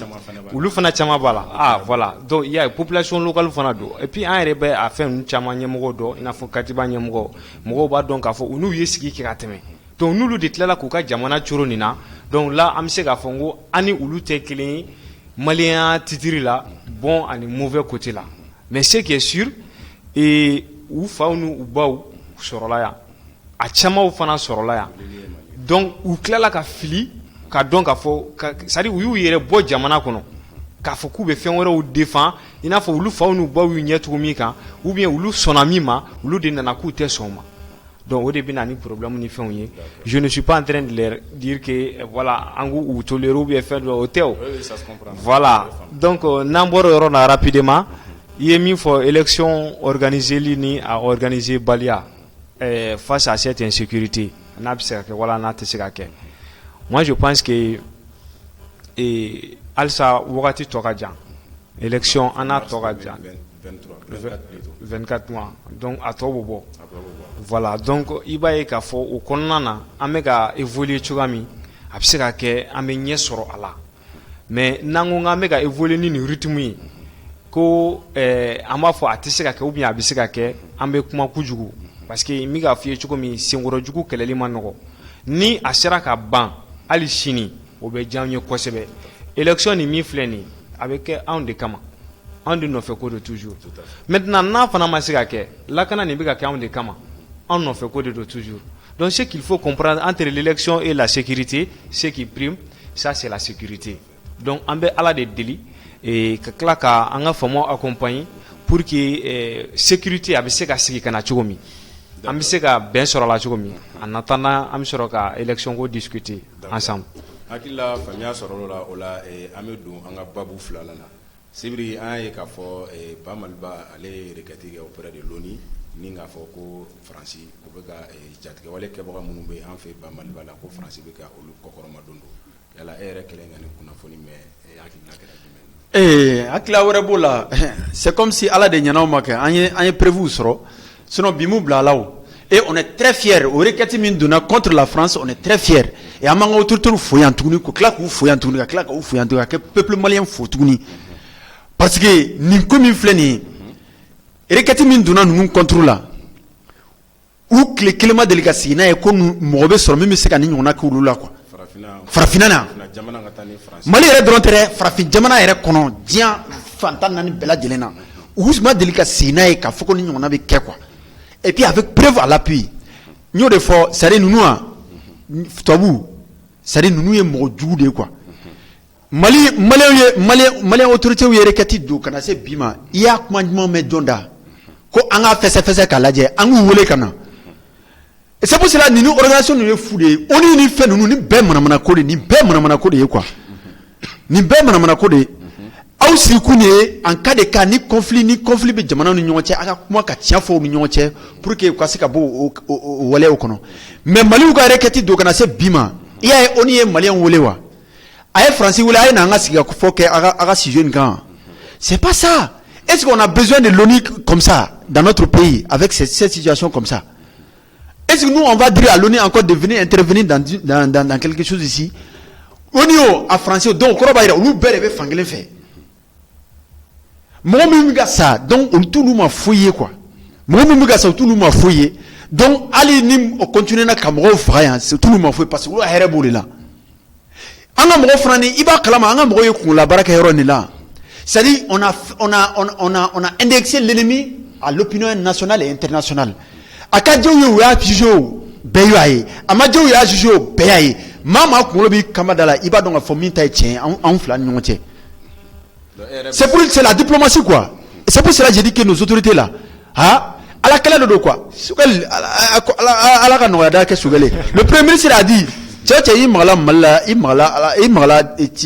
S2: oulu fana chama bala. Ah voilà. Donc il y a population locale fana do. Et puis un rebe a fait un chama nyemogo do, il a fait katiba nyemogo. Mogo ba donc a fait oulu yesiki kirateme. Donc nous le déclarons là kuka jamana churonina. Donc là amse ga fongo ani ulu te kelen malien titiri là bon ani mauvais côté là. Mais ce qui est sûr et ou faunu ou baou sorola ya. A chama ou fana sorola ya. Donc ou klela ka fili ka donc a fo ça dit ou yere bo jamana kono. Ka fo ku be fen wora ou défend ina fo ulu faunu baou nyetu mi kan ou bien ulu sonami ma ulu de nana ku te soma. Donc au début, il y a un problème. Je ne suis pas en train de leur dire que voilà, Angou ou Tolero bien faire de hôtel.
S1: Oui, ça se comprend.
S2: Voilà. Donc, Namboro rapidement. Il y a mis pour élection organisée l'INI à organiser Balia face à cette insécurité. Moi, je pense que Alsa Wogati Toradjan, élection Anna Toradjan. 24 mois. Donc, à Tobobo. Voilà. Donc, il va y avoir au Konana, Amega évoluer Chugami, Absirake, Amenye Soro Allah. Mais, Nangonga Mega évoluer ni rythme. Ko, Amafo Atisirake ou bien Abisirake, Ambekuma Kujugu. Parce que Miga Fie Chukomi, Singorojugu, Kelelimanoro. Ni Asiraka Ban, Alishini, Obedjamio Kosebe. Élection ni Mifleni, avec un de Kama. On ne fait que de toujours. Maintenant, n'a pas de la cana n'est pas de kama. On ne fait que de toujours. Donc, ce qu'il faut comprendre entre l'élection et la sécurité, ce qui prime, ça c'est la sécurité. Donc, on a la des délits et que là, on a fait accompagner pour que sécurité avec ce qui est choumi. On a bien sur la choumi. En attendant, on a élection pour discuter ensemble.
S1: Akila famille sorola ola Amadou anga babu flala. Sibri an ye k'a fɔ Bamalba ale rekɛti kɛ auprès de l'ONU ni k'a fɔ ko Faransi o bɛ ka jatigɛ wale kɛbaga minnu bɛ an fɛ Bamalba la ko Faransi bɛ ka olu kɔkɔrɔma don do yala e yɛrɛ kɛlen ka nin kunnafoni mɛn hakilina kɛra jumɛn? Hakilila
S3: wɛrɛ b'o la c'est comme si Ala de ɲɛna o ma kɛ an ye prévu sɔrɔ sinon bi mu bila la o. Et on est très fiers. Au requêti min donna contre la France, on est très fiers. Et à un moment autorité nous fouillant tout nous, claque ou fouillant tout nous, claque ou fouillant tout, que peuple malien faut tout nous. Parce que ni comme fleni rekati min donna nous contrôle là ou que kelema delegasi na e ko mo be so mi se ka ni nyona ko lula quoi farafina na mali re dron tere farafin jamana ere kono dia fantan nani bela jelena ousma delegasi na e ka foko ni nyona be ke quoi et puis avec preuve à l'appui nyo de fo sare nunu a tobu sare nunu e mo jugu de quoi Mali autorité ou yerekati do kana se bima iya kuma njuma me jonda ko anga fese kalaje angu wole kana et c'est pour cela ni organisation nous foudé oni ni fait nous ni be manamana ko ni be manamana ko de quoi ni be manamana ko de aw si kunye en cas de cas ni conflit be jamana ni nyonche aka kuma ka tia fo ni nyonche pour que kwasi ka bo wole o kono mais Mali ou ga rekati do kana se bima il y a on y est malien wole wa ay français wole ay na nga siga ko foke aga si jeune quand c'est pas ça. Est-ce qu'on a besoin de l'ONU comme ça dans notre pays avec cette situation comme ça? Est-ce que nous on va dire à l'ONU encore de venir intervenir dans quelque chose ici? ONU à français donc on va dire nous belle fangelen fait. Moi même gars ça donc on tout nous m'a fouillé quoi. Moi même gars ça tout nous m'a fouillé. Donc allez nous continuer na Cameroun frère c'est tout nous m'a fouillé parce que là here bolé là. Anga mo frani iba kalama anga mo yekun la baraka hero ni là. C'est-à-dire on a indexé l'ennemi à l'opinion nationale et internationale. Akadjo yo ya pijo beyaye. Amadjo ya jujo beyaye. Mama ko bi kamadala iba donc fomin tay tien en flan nyonche. C'est la diplomatie quoi. C'est pour cela que j'ai dit que nos autorités là, à la clé de quoi? Le Premier ministre a dit,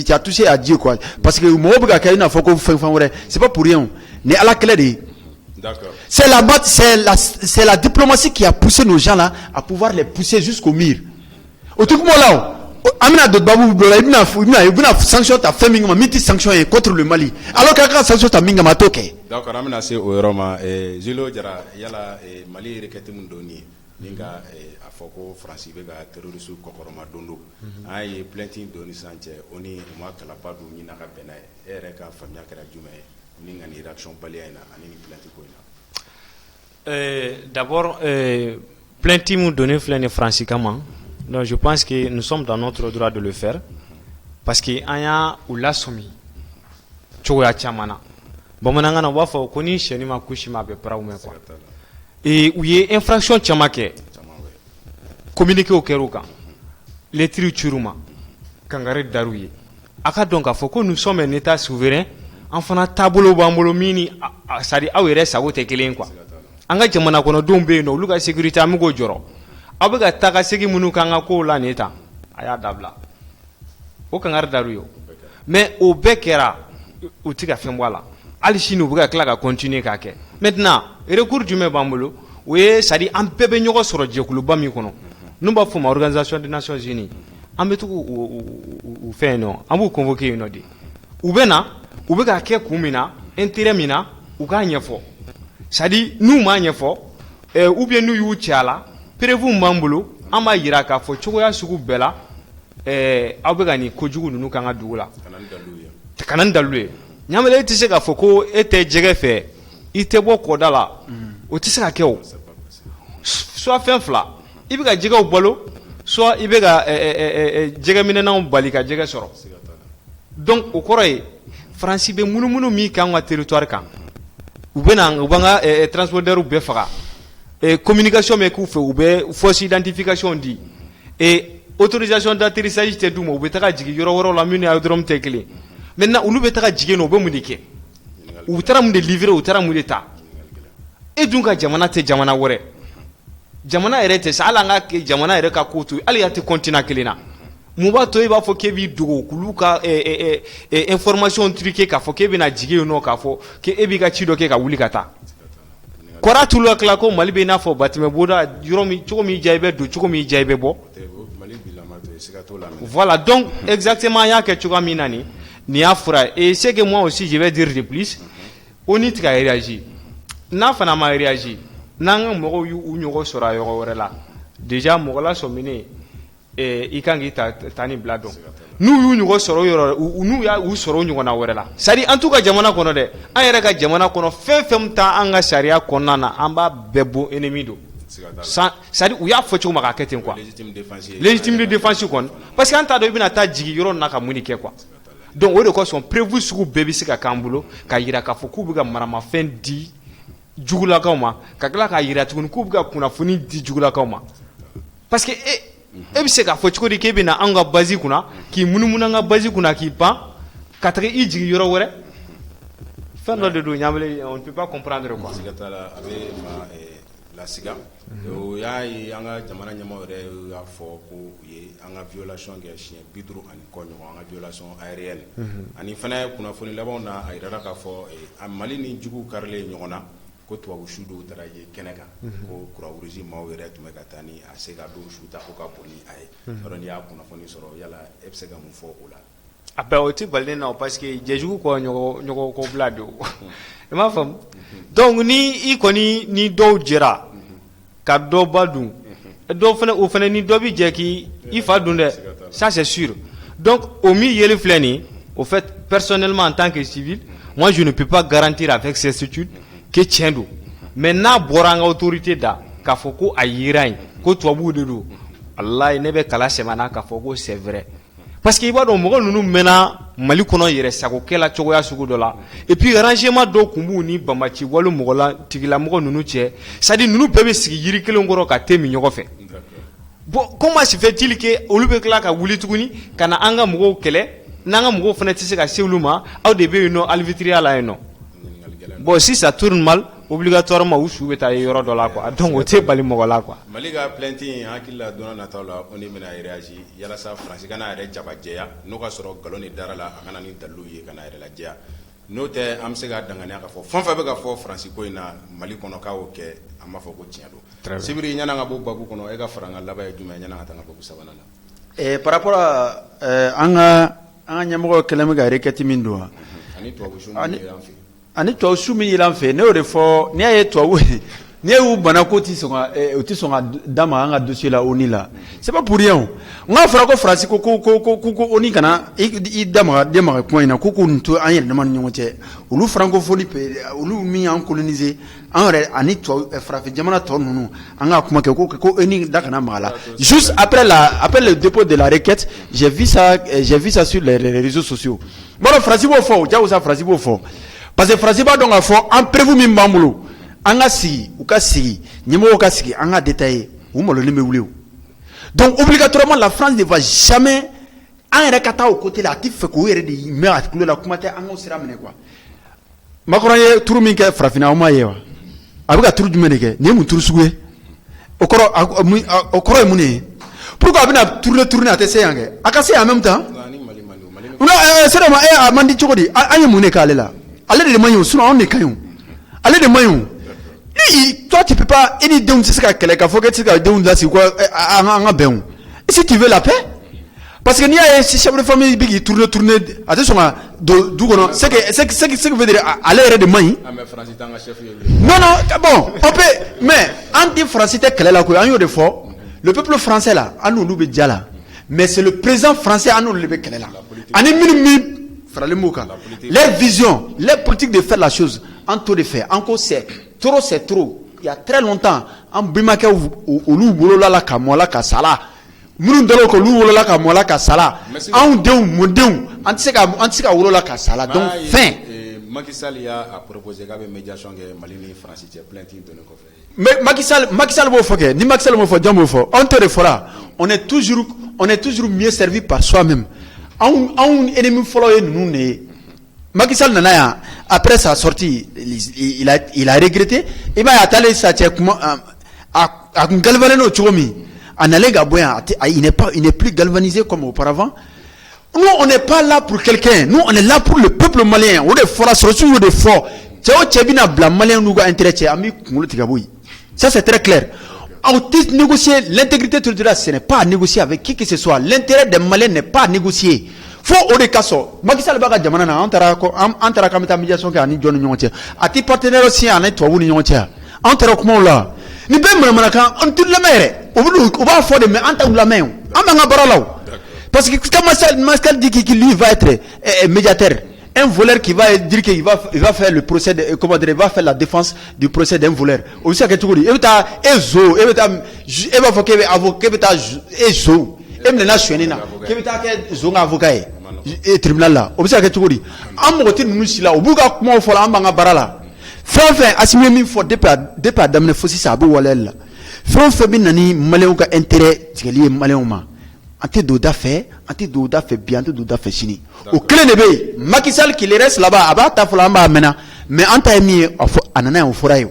S3: tu as touché à Dieu quoi. Parce que c'est pas pour rien. Mais à la clé de. C'est la diplomatie qui a poussé nos gens là à pouvoir les pousser jusqu'au mur. Au tout moment là. Amina de Babou Ibna sanction ta famille miti sanction contre le Mali alors que la sanction ta minga matoke
S1: d'accord amina c'est au Roma et Zilo jara yala Mali rekete mundoni ninga afoko France bega terroriste kokoroma dondo ay plenty doni sanche oni moi kala padu ni na kabena ere ka famia kala jume ninga ni réaction baliana ani plenty ko
S2: d'abord plenty mu donné flene France comment. Donc je pense que nous sommes dans notre droit de le faire parce que anya ula somi choya chamana bomananga na wafo koni sheni makushima be prawme kwa et uye infraction chamake communiquer au keruka les trichuruma kangare daruye aka donc afoko nous sommes un état souverain enfana tabolo bambolo mini sadi awere sagote kelen kwa anga jamana kono dombe no luka sécurité amigo joro abega taka segi munu kanga ko la neta aya dabla o kanga daru yo mais au bekera o tika femwala ali chine buga kla ka continuer ka ke maintenant recours du me bambolo we sadi am bebe nyoko soro jekulu bami kono numba fuma organisation des nations unies ambetu u fait non ambu convoquer une odi ubena ubega ke kumina intérêt mina uga nyefo sadi nous ma nyefo ou bien nous yu tiala prévu mbambulu ama yira ka fo chogoya sugu bela abega ni kojugu nunu kanga dugula kanan daluye nyamale tise ka fo ko ete jege fe ite bo kodala o tise ka kewo soit fin fla ibega jege o bolo soit ibega jege minena bali ka jege soro donc o koroye France be munumunu mi kanga territoire kan ubena ubanga transporteur be faga et communication mais qu'on fait ou bien fausse identification dit et autorisation d'atterrissage te duma ou betaka jigi yoro la muni aérodrome tekli maintenant ou nous betaka jigi no be munike ou tara mu de livrer ou tara mu de ta et donc jamana te jamana wore jamana erete sala nga ke jamana ereka kutu ali ate continent kelina mu ba to iba fo kebi dugo kuluka information truquée ka fo kebi na jigi no ka fo ke ebi ka chido ke ka wuli kata kora tulo kala ko mali be na fo batime boda juromi chokomi jaybe do chokomi jaybe bo voilà donc exactement ya ke chokomi nani ni afra et c'est que moi aussi je vais dire de plus on y tra réagir na fana ma réagir nanga mo yu unyo sora yo wala déjà mo la somine ikangi tani blado nous nous soro yoro nous ya u soro nyu na wala sari en tout cas jamana kono de ayere ka jamana kono fem ta anga sharia kono na amba bebo ennemi do sari u ya fochu maka keten quoi légitime défense kon parce que anta do bina ta jigi yoro na ka munike quoi donc o de quoi sont prévus sur bébé sika kambulo ka yira ka foku buga marama fin di jugula kama ka kala ka yira tukun ku buga kuna funi di jugula kama parce que e bi se ka fo chiko de ke bina anga bazi kuna ki munumuna nga bazi kuna ki pa katre i jigi yoro wore fendo de do nyamle on ne peut pas comprendre quoi
S1: sigatala ave ma la siga o ya anga jamana nyama re ya fo ko ye anga violation ga chien bidru an konyo anga violation aérienne ani fana kuna foni labo na ayra ka fo Mali ni jugu karle nyona ko tubabu su dɔw taara ye kɛnɛ kan ko Croix-Rouge maaw yɛrɛ tun bɛ ka taa ni a se ka dɔw su ta ko ka bon ni a ye alors n'i y'a kunnafoni sɔrɔ yala e bɛ se ka mun fɔ o la.
S2: a bɛɛ o tɛ bali na parce que jɛjugu kɔ ɲɔgɔn ko bila don i m'a faamu donc ni i kɔni ni dɔw jɛra ka dɔ ba dun dɔ fana o fana ni dɔ bɛ jɛ k'i fa dun dɛ ça c'est sûr donc o min yeli filɛ nin au fait personnellement en tant que civil moi je ne peux pas garantir avec certitude que tiɲɛ don mais n'a bɔra an ka autorité da k'a fɔ ko a yera yen ko tubabuw de don walayi ne bɛ kala sɛmɛ n'a k'a fɔ ko c'est vrai parce que i b'a dɔn mɔgɔ ninnu mɛnna Mali kɔnɔ yɛrɛ sagokɛ la cogoya sugu dɔ la et puis rangement dɔw tun b'u ni Banbaci wali mɔgɔ la tigilamɔgɔ ninnu cɛ c'est à dire ninnu bɛɛ bɛ sigi yiri kelen kɔrɔ ka thé min ɲɔgɔn fɛ bon comment se fait-il que olu bɛ tila ka wuli tuguni ka na an ka mɔgɔw kɛlɛ n'an ka mɔgɔw fana tɛ se ka se olu ma aw de bɛ yen nɔ alvitriya la yen nɔ bon si ça tourne mal obligatoirement u su bɛ taa ye yɔrɔ dɔ la quoi donc o tɛ bali mɔgɔ la quoi.
S1: Mali ka plainte in hakili la don na nataw la o ni bɛna réagir yalasa France kana yɛrɛ jabajɛya n'o ka sɔrɔ nkalon de dara la a kana ni dalilu ye kana yɛrɛ lajɛya n'o tɛ an bɛ se ka danganiya ka fɔ fɛn fɛn bɛ ka fɔ France ko in na Mali kɔnɔ k'a y'o kɛ an b'a fɔ ko tiɲɛ don. Sibiri ɲana ka bɔ babu kɔnɔ e ka fara an ka laban ye jumɛn ɲana ka taa an ka babu sabanan la.
S3: Par rapport à an ka ɲɛmɔgɔ kɛlen bɛ ka requête min don wa.
S1: Ani tubabu su min ye an fɛ.
S3: Ani tubabu su min yɛlɛ an fɛ ne y'o de fɔ n'i y'a ye tubabu n'i y'u bana ko ti sɔn ka d'a ma an ka dossier la ONU la c'est pas pour rien n k'a fɔra ko France ko ONU kana i damaga kuma in na ko nin to an yɛrɛ dama ni ɲɔgɔn cɛ olu francophonie olu min y'an coloniser an yɛrɛ ani farafin jamana tɔ ninnu an ka kuma kɛ ko ONU da kana maga la juste après le dépôt de la requête j'ai vu ça sur les réseaux sociaux bon France b'o fɔ jagosa France b'o fɔ parce que France b'a dɔn k'a fɔ an prévu min b'an bolo an ka sigi u ka sigi ɲɛmɔgɔw ka sigi an ka détailler u malolen bɛ wuli o donc obligatoirement la France ne va jamais an yɛrɛ ka taa o côté la a tɛ fɛ k'o yɛrɛ de mɛn a tulo la kuma tɛ an k'o sira minɛ quoi Macron ye turu min kɛ farafinna aw m'a ye wa a bɛ ka turu jumɛn de kɛ nin ye mun turu sugu ye o kɔrɔ ye mun de ye pourquoi a bɛna tourner a tɛ se yan kɛ a ka se yan en même temps non sera ma a man di cogo di an ye mun de k'ale la ale de man ɲi o sinon anw de ka ɲi o ale de man ɲi o toi tu peux pas i ni denw tɛ se ka kɛlɛ k'a fɔ k'e tɛ se ka denw lasigi ko an ka bɛn o et si tu veux la paix parce que n'i y'a ye si chef de famille bɛ k'i tourner a tɛ sɔn ka don du kɔnɔ c'est que veut dire ale yɛrɛ de man ɲi non bon on peut mais an tɛ France tɛ kɛlɛ la koyi an y'o de fɔ le peuple français là an n'olu bɛ ja la mais c'est le président français an n'olu de bɛ kɛlɛ la ani minnu faralen b'o kan leur vision leur politique de faire la chose en taux de fait encore c'est trop il y a très longtemps an bɛnbakɛ olu wolola la ka mɔ la ka sala minnu dalen ko olu wolola ka mɔ la ka sala anw denw mɔdenw an tɛ se ka wolola ka sala donc fin
S1: Macky Sall y'a proposé k'a bɛ médiation kɛ Mali ni France cɛ plainte in donné kɔfɛ
S3: mais Macky Sall b'o fɔ kɛ ni Macky Sall m'o fɔ jɔn b'o fɔ anw t'o de fɔra on est toujours mieux servi par soi-même anw ennemi fɔlɔ ye ninnu de ye Macky Sall nana yan après sa sortie il a regretté i b'a ye a taalen sa cɛ kuma a kun galvané n'o cogo min a nalen ka bɔ yan il n'est plus galvanisé comme auparavant. Nous on n'est pas là pour quelqu'un, nous on est là pour le peuple malien. O de fɔra sɔrɔsiw y'o de fɔ cɛ o cɛ bɛna bila malien n'u ka intérêt cɛ an bɛ kunkolo tigɛ ka bɔ yen. Ça c'est très clair. Aw tɛ négocier l'intégrité territoriale, ce n'est pas à négocier avec qui que ce soit. L'intérêt des Maliens n'est pas à négocier. Fo o de ka sɔn Macky Sall b'a ka jamana na an taara k'an bɛ taa médiation kɛ ani jɔn ni ɲɔgɔn cɛ a tɛ partenaire si ani tubabu ni ɲɔgɔn cɛ an taara kumaw la ni bɛɛ manamanakan an tɛ lamɛn yɛrɛ o b'a fɔ de mais an t'u lamɛn o an b'an ka baara la o parce que quand Macky dit qu'il lui va être médiateur un voleur qui va dire qu'il va faire le procès comment dire, il va faire la défense du procès d'un voleur o bɛ se ka kɛ cogo di e bɛ taa e b'a fɔ k'e bɛ avocat k'e bɛ taa e zo e bɛna na sonyɛni na k'e bɛ taa kɛ zo ka avocat ye tribunal la o bɛ se ka kɛ cogo di an mɔgɔ tɛ ninnu si la u b'u ka kumaw fɔ la an b'an ka baara la fɛn o fɛn Assimi ye min fɔ depuis a daminɛ fo sisan a bɛ waleyali la fɛn o fɛn bɛ na ni maliyɛnw ka intérêt tigɛli ye maliyɛnw ma an tɛ don o da fɛ an tɛ don o da fɛ bi an tɛ don o da fɛ sini o kelen de bɛ yen Macky Sall qu'il reste là-bas a b'a ta fɔlɔ an b'a mɛnna mais an ta ye min ye a nana yan o fɔra ye o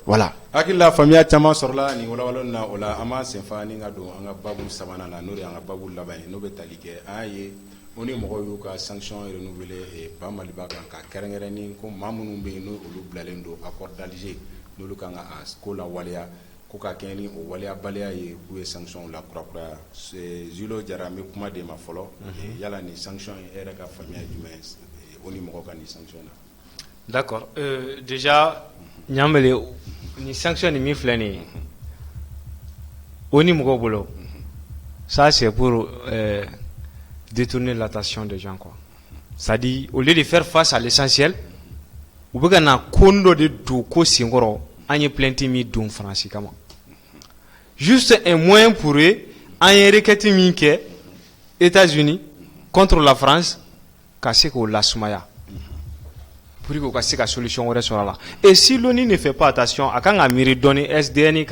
S3: voilà.
S1: hakili la faamuya caman sɔrɔla nin walawalali na o la an b'a senfa ni ka don an ka babu sabanan na n'o de y'an ka babu laban ye n'o bɛ tali kɛ an y'a ye on ni mɔgɔw y'u ka sanction renouvelée et ba Mali b'a kan ka kɛrɛnkɛrɛnni ko maa minnu bɛ yen n'o olu bilalen don accord d'Alger n'olu kan ka a ko la waleya ko ka kɛ ni o waleyabaliya ye k'u ye sanction la kurakuraya Julo Jara an bɛ kuma de ma fɔlɔ yala ni sanction e yɛrɛ ka faamuya ye jumɛn ye o ni mɔgɔw ka ni sanction na.
S2: D'accord. Déjà, Nyamele, ni sanction ni mi flani. Oni moko bolo. Ça c'est pour détourner l'attention des gens quoi. Ça dit au lieu de faire face à l'essentiel, ou be na kondo de do ko singoro, anye plainte mi don français kama. Juste un moyen pour eux, anye requête mi ke États-Unis contre la France, casser ko la Soumaya. Pour que la solution soit là. Et si l'ONU ne fait pas attention, à quand on donner SDN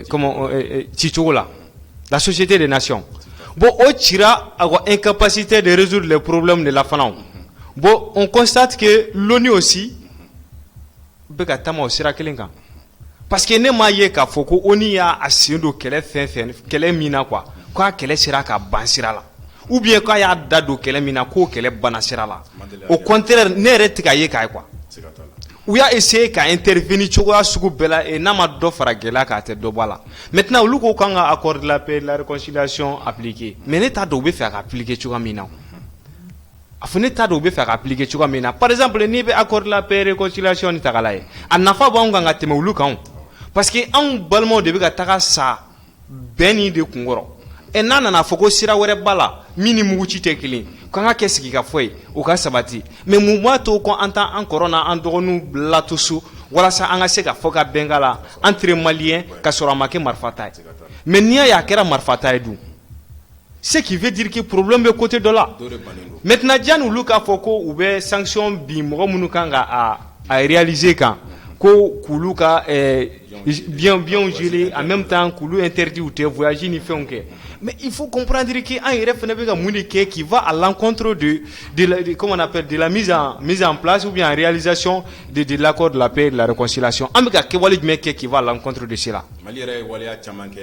S2: comment Tichola, la Société des Nations. Bon, on tira à incapacité de résoudre les problèmes de la FANAO. Bon, on constate que l'ONU aussi, parce que ne maye ka foko oni ya asindo kele fen kele mina quoi kele sira ka bansira la. Ou bien quand il y a dado kele mina ko kele banasira la. Au contraire ne rete ka ye kai quoi. Ou ya essayer ka intervenir chogo sugu bela et na ma do fara gela ka te do bala. Maintenant lu ko kanga accord de la paix de la réconciliation appliqué. Mais ne ta do be faire appliquer chogo mina. Afune ta do be faire appliquer chogo mina. Par exemple ni be accord de la paix réconciliation ni takala e. Anafa ba nganga teme lu kan. Parce que en balmo de be ka taka sa beni de kungoro. Et nana foko sira were bala mini muguci te kilin kanga kesiki ka foy o ka sabati mais mouvement to ko anta en corona en dogonu latusu wala sa anga se ka foka bengala entre maliens ka sora make marfata mais nia ya kera marfata edu ce qui veut dire que problème est côté de là maintenant dianu luka foko ou be sanction bi mo munu kanga a réaliser quand ko kuluka bien gelé en même temps kulu interdit ou te voyager ni fait onke. Mais il faut comprendre que qui va à l'encontre de comment on appelle de la mise en place ou bien en réalisation de l'accord de la paix et de la réconciliation. Amika ke wali qui va à l'encontre de cela.
S1: Malire waliya chamanke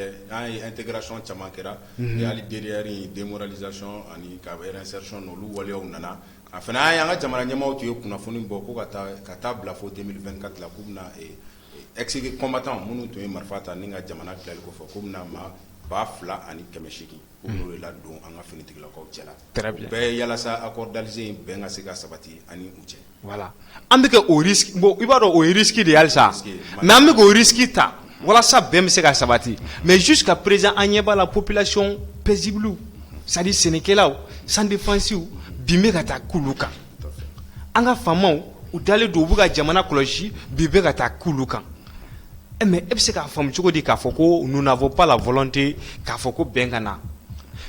S1: intégration chamankera et ali derrière démoralisation ani ka réinsertion no lu waliya unana. Afana yanga jamana nyama tu kuna foni boko kata bla fo 2024 la kubna ex combattant munu to marfata ninga jamana klal ko fo kubna ma ba fla ani kemeshiki kubno la don anga finitik la ko cela
S2: très bien
S1: be yala sa accord d'Alger be nga sika sabati ani uche
S2: voilà ambike au risque bon ibaro au risque de yalsa mais ambike au risque ta voilà ça be sika sabati mais jusqu'à présent anyeba la population paisible ça dit sénégalais sans défense bimbe kata kuluka anga famau udale do buga jamana koloji bibe kata kuluka. Mais nous n'avons pas la volonté qu'à Foko Bengana.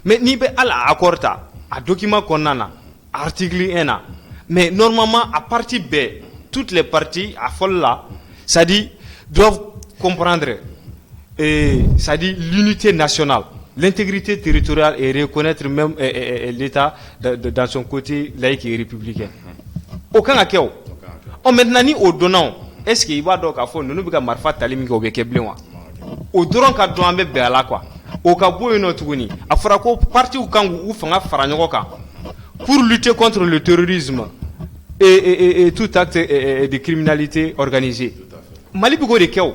S2: Mais ni be ala accorda à document qu'on a article 1. Mais normalement à partie B, toutes les parties à folle là, ça dit doivent comprendre ça dit l'unité nationale, l'intégrité territoriale et reconnaître même l'État dans son côté laïque et républicain. Aucun akeo. On maintenant ni au donnant. Est-ce qu'il va donc à fond nous nous marfa talimi ko be keblwa o doron ka do ambe be ala quoi o ka boy no tuguni afara ko parti ou kangu ou fanga faranyo ka pour lutter contre le terrorisme et tout acte de criminalité organisée Mali bi go de kew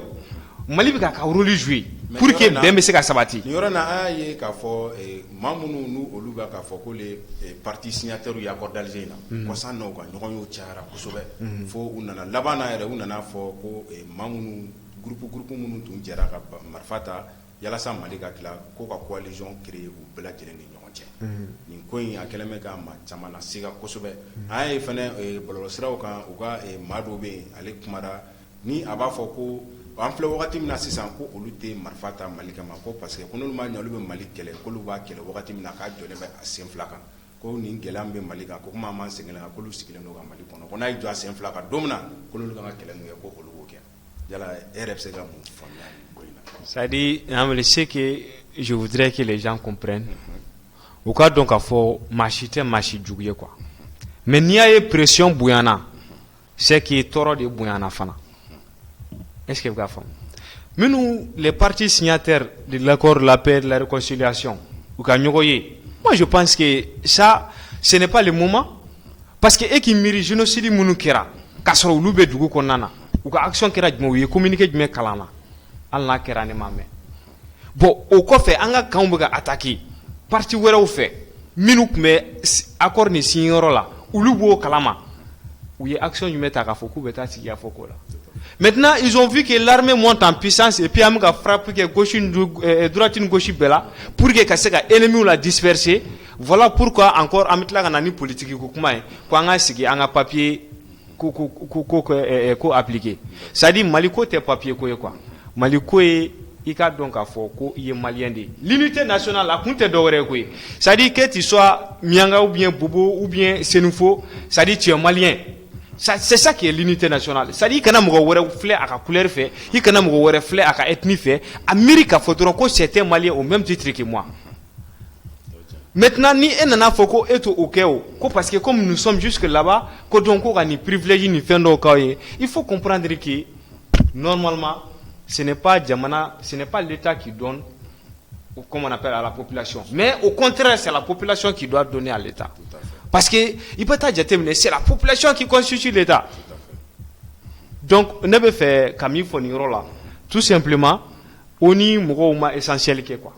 S2: Mali bi ka rôle jouer pour que bembe se ka sabati
S1: ni yorana aye ka fo mamunu nu oluga ka fo ko les partis signataires ya accord d'Alger na ko sanno ko nyogon yo tiara ko sobe fo unana labana ere unana fo ko mamunu groupe munu tun jera ka marfata yala sa Mali ka kila ko ka coalition créer ou bela jere ni nyogon che ni ko yin akeleme ka ma chamana siga ko sobe ay fane bololo siraw kan o ga mado be ale kumara ni aba fo ko en fleur wakati mina sisan ko olu te marfata Mali kama ko parce que kono ma nyalu be Mali kele ko lu ba kele wakati mina ka jone be asen flaka ko ni ngelambe Mali ka ko ma man sengela ko lu sikile no ga Mali kono ko nay jo asen flaka domna ko lu ga kele no ko olu ko yala RFC ga mu famia ko ina
S2: ça dit ce que je voudrais que les gens comprennent au cas donc à fo machite machi juguye quoi mais ni a pression bouyana c'est qui toro de bouyana fana. Est-ce que vous avez fait? Mais nous, les partis signataires de l'accord de la paix et de la réconciliation, Moi, je pense que ça, ce n'est pas le moment. Parce que et qui miri génocide munu kera, kasoro ulu be dugu konana, ou ka action kera djmo ye communiquer djme kalana. Allah kera ne mame. Bon, au kofe anga kaumbuga attaquer. Parti wera ou fait. Minuk me accord ni signoro la, ulu bo kalama. Ou ye action du mettre à foku beta si ya foko là. Maintenant, ils ont vu que l'armée monte en puissance et puis amga frappe que gauche droite une gauche bella pour que kaseka ennemi ou la disperser. Voilà pourquoi encore amitla ganani politique ko kuma ko anga sigi anga papier ko appliquer. Ça dit Maliko te papier ko quoi. Maliko e ika donc a fo ko y malien de. L'unité nationale la kunte dore ko. Ça dit que tu sois Mianga ou bien Bobo ou bien Senufo, ça dit tu es malien. C'est ça qui est l'unité nationale. Ça dit que na mo wore flé aka couleur fait, il que na mo wore flé aka ethnie fait, America faudra que c'était malien au même titre que moi. Maintenant ni enana foko eto okeo, ko parce que comme nous sommes jusque là-bas, ko donc ko ni privilège ni fendo kaye, il faut comprendre que normalement ce n'est pas Djamana, ce n'est pas l'État qui donne comme on appelle à la population, mais au contraire c'est la population qui doit donner à l'État. Parce que il peut être déterminé, c'est la population qui constitue l'État. Donc on ne fait Camille Foniro là, tout simplement, on y mouma essentiel que quoi.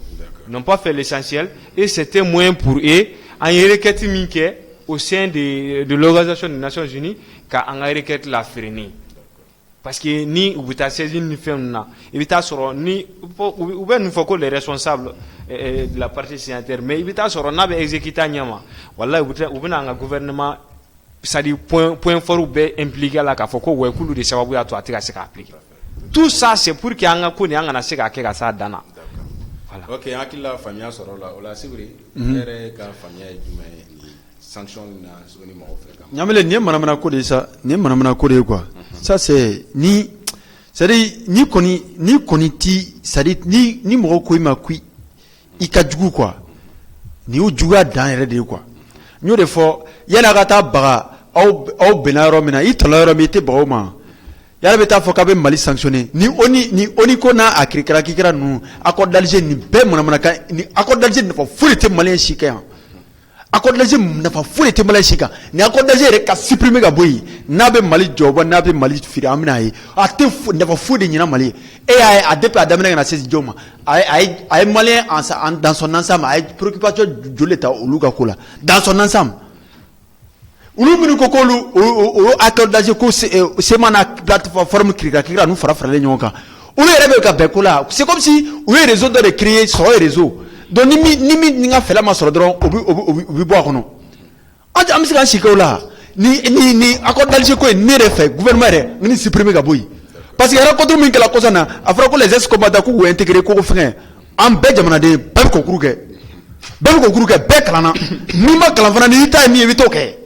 S2: Ils n'ont pas fait l'essentiel et c'était moyen pour eux en requête minke au sein de l'Organisation des Nations Unies qu'en requête la frénie. Parce que ni ou ta saisi ni fait na et ta soro ni ou ben nous faut que les responsables de la partie signataire mais il ta soro na be exécuter nyama wallahi ou ben un gouvernement ça dit point fort ou be impliqué là ka faut que we kulu de sababu ya to atika se ka appliquer. Tout ça c'est pour que anga ko ni anga na se ka ke ka sa dana. Voilà.
S1: OK, akila famia soro la ola sibri ere ka famia jume sanction na soni mo fait.
S3: Nyamele ni manamana ko de ça, ni manamana ko de quoi. Ça c'est ni koni ti c'est ni mo ko ima kui ikajugu quoi. Ni o juga dan yɛrɛ de quoi. Nyo de fo yana ka ta baga au benaro mina I tolero mi te bago ma. Yala beta fo ka be Mali sanctionner. Ni oni ko na akirikira kikira nu accord d'Alger ni be manamana ka ni accord d'Alger ne fo furi te malien chika. Accord d'Alger n'a pas fouillé te malien chika. Ni accord d'Alger ka supprimer ka boyi. Na be Mali jobo na be Mali firi amina yi. A te ne fa fouillé ni na Mali. Et a depuis adamina na sezi joma. Ay malien dans son ensemble ay préoccupation de l'état au luga kola. Dans son ensemble. Ulu minu kokolu o accord d'Alger ko c'est mana plateforme kira nous fera frale nyonka. Ulu rebe ka bekola. C'est comme si ou les réseaux de créer sur les réseaux. Donc ni nga fela ma soro dron obi bo akono anja amsika shika ola ni accord d'Alger ko ni refe gouvernement re ni supprimer ka boyi parce que raconte min que la cosa na afra ko les ex-combattants ko intégrer ko fin en be jamana de be ko kuruke be kalana ni ma kalan fana ni ta ni evito ke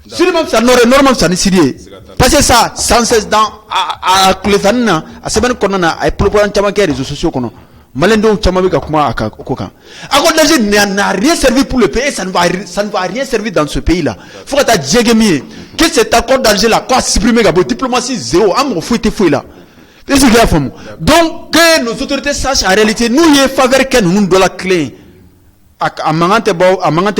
S3: Sinon ça normalement ça ni sérieux parce que ça sans cesse dans à Clefana à semaine konana ay propagande chama ke réseaux sociaux kono Malendo chamabe ka kuma akoka. Accord d'Alger n'a rien servi pour le pays, ça ne va rien servir dans ce pays là. Faut que tu djegemi que cet accord d'Alger là quoi supprimer la diplomatie zéro, am fouille là. C'est ce qu'il y a fait. Donc que nos autorités sachent en réalité nous y faveur que nous doit la clé à mangante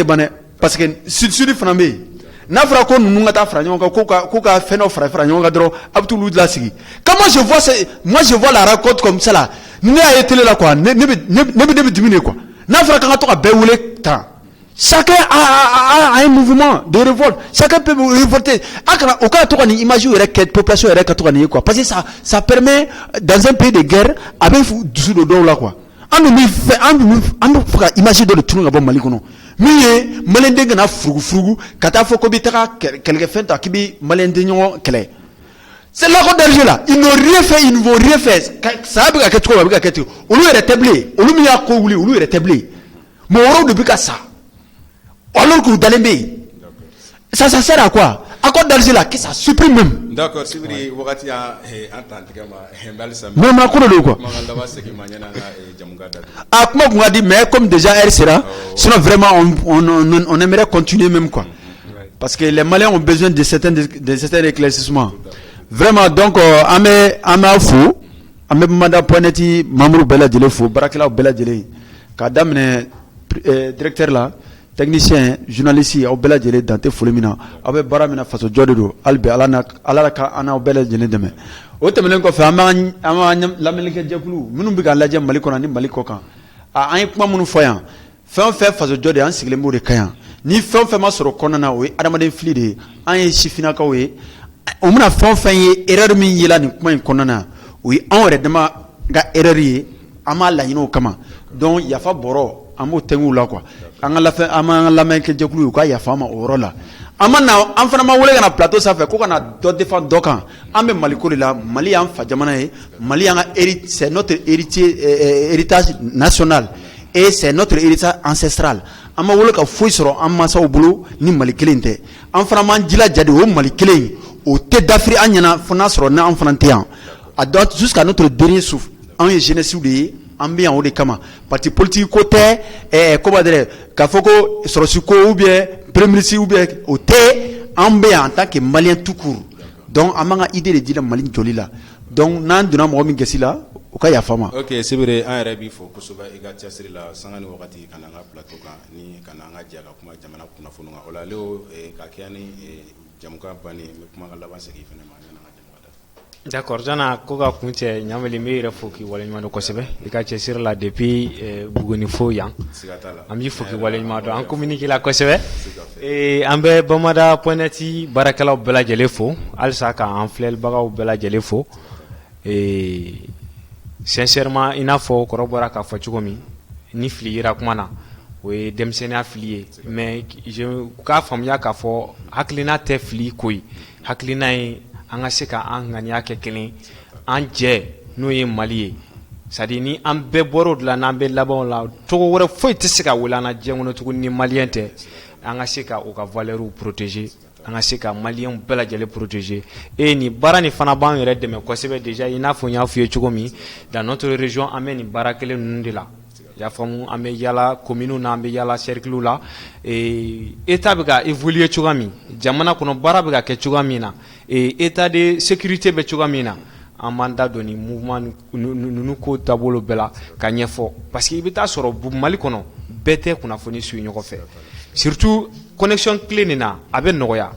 S3: bane parce que sud framé na fera ko nous ngata franyo ko ka feno franyo ngadro abtulu la sigi. Comment je vois la raconte comme ça là. Ne a été là quoi, ne diminuer quoi. N'a pas quand on a béoulé tant. Chacun a un mouvement de révolte. Chacun peut révolter. Au cas où on imagine que la population est quoi. Parce que ça permet dans un pays de guerre avec dessous de dos là quoi. On nous fait imaginer dans le trou là-bas malikono. Mais malendé na frugu kata foko bitaka quelque fait akibi malendé nyo kele. C'est l'accord d'Alger là. Ils n'ont rien fait, ils ne vont rien faire. Ça a bien quelque chose. On lui est rétabli. On lui est rétabli. Mais on ne peut pas ça. Alors que vous allez ça sert à quoi? Accord d'Alger là, que ça supprime même.
S1: D'accord, si vous voulez, vous avez
S3: non, mais quoi? Ah, comment vous avez dit, mais comme déjà elle sera, sinon vraiment on aimerait continuer même quoi. Parce que les Maliens ont besoin de certains éclaircissements. Vraiment donc ame fou ame manda poineti mamru bela jele fou barakela bela jele ka damne directeur là technicien journaliste aw bɛɛ lajɛlen dante foli min na aw bɛ baara min na faso jɔ de don hali bi ala ka an n'aw bɛɛ lajɛlen dɛmɛ o tɛmɛnen kɔfɛ an b'an lamɛnnikɛjɛkulu minnu bɛ k'a lajɛ Mali kɔnɔ ni Mali kɔ kan an ye kuma minnu fɔ yan fɛn o fɛn faso jɔ de an sigilen b'o de kan yan ni fɛn o fɛn ma sɔrɔ kɔnɔna na o ye adamaden fili de ye an ye sifinnakaw ye o bɛna fɛn o fɛn ye erreur min yela nin kuma in kɔnɔna na o ye anw yɛrɛ dama ka erreur ye an b'a laɲini o kama donc yafa bɔrɔ an b'o tɛngu la quoi an ka lamɛnnikɛjɛkulu u ka yafa ma o yɔrɔ la an fana ma wele ka na plateau sanfɛ ko ka na dɔ défend dɔ kan an bɛ Mali ko de la Mali y'an fa jamana ye Mali y'an ka c'est notre héritage national et c'est notre héritage ancestral an ma wele ka foyi sɔrɔ an mansaw bolo ni Mali kelen tɛ an fana m'an jilaja de o Mali kelen o tɛ dafiri an ɲɛna fo n'a sɔrɔ n'an fana tɛ yan a dɔn jusqu'à notre dernier souffle anw ye jeunesse de ye an bɛ yan o de kama parti politique ko tɛ comment dire k'a fɔ ko sɔrɔsi ko ou bien premier ministre ou bien o tɛ an bɛ yan en tant que malien tout court donc an b'an ka idée de dila Mali jɔli la donc n'an donna mɔgɔ min gasi la o ka yafa ma.
S1: ok Sibiri an yɛrɛ b'i fo kosɛbɛ i ka cɛsiri la sanga ni wagati ka na an ka plateau kan ni ka na an ka jɛ ka kuma jamana kunnafoni kan o la Leo ka kɛ ni jamukan banni n bɛ kuma ka laban segin fana ma yanni an ka jamukan dafa.
S2: D'accord jana ko ka kun cɛ ɲamɛli n bɛ yɛrɛ fo k'i waleɲuman dɔn kosɛbɛ i ka cɛsiri la depuis Buguni fo yan an b'i fo k'i waleɲuman dɔn an communique la kosɛbɛ an bɛ Bamada.net baarakɛlaw bɛɛ lajɛlen fo halisa k'an filɛlibagaw bɛɛ lajɛlen fo sincèrement i n'a fɔ kɔrɔ bɔra k'a fɔ cogo min ni fili yera kuma na o ye denmisɛnniya fili ye mais k'a faamuya k'a fɔ hakilina tɛ fili ko ye hakilina ye an ka se ka an ŋaniya kɛ kelen an jɛ n'o ye Mali ye c'est à dire ni an bɛɛ bɔr'o de la n'an bɛ labanw la cogo wɛrɛ foyi tɛ se ka wele an na diɲɛ kɔnɔ tuguni ni malien tɛ an ka se ka o ka valeurs protéger an ka se ka maliyɛnw bɛɛ lajɛlen protéger nin baara nin fana b'an yɛrɛ dɛmɛ kosɛbɛ déjà i n'a fɔ n y'a f'i ye cogo min dans notre région an bɛ nin baara kelen ninnu de la i y'a faamu an bɛ yala commune na an bɛ yala cercle la état bɛ ka évoluer cogoya min jamana kɔnɔ baara bɛ ka kɛ cogoya min na état de sécurité bɛ cogoya min na an b'an da don nin mouvement ninnu ko taabolo bɛɛ la ka ɲɛfɔ parce que i bɛ taa sɔrɔ Mali kɔnɔ bɛɛ tɛ kunnafoni suit ɲɔgɔn fɛ surtout connexion clé nin na a bɛ nɔgɔya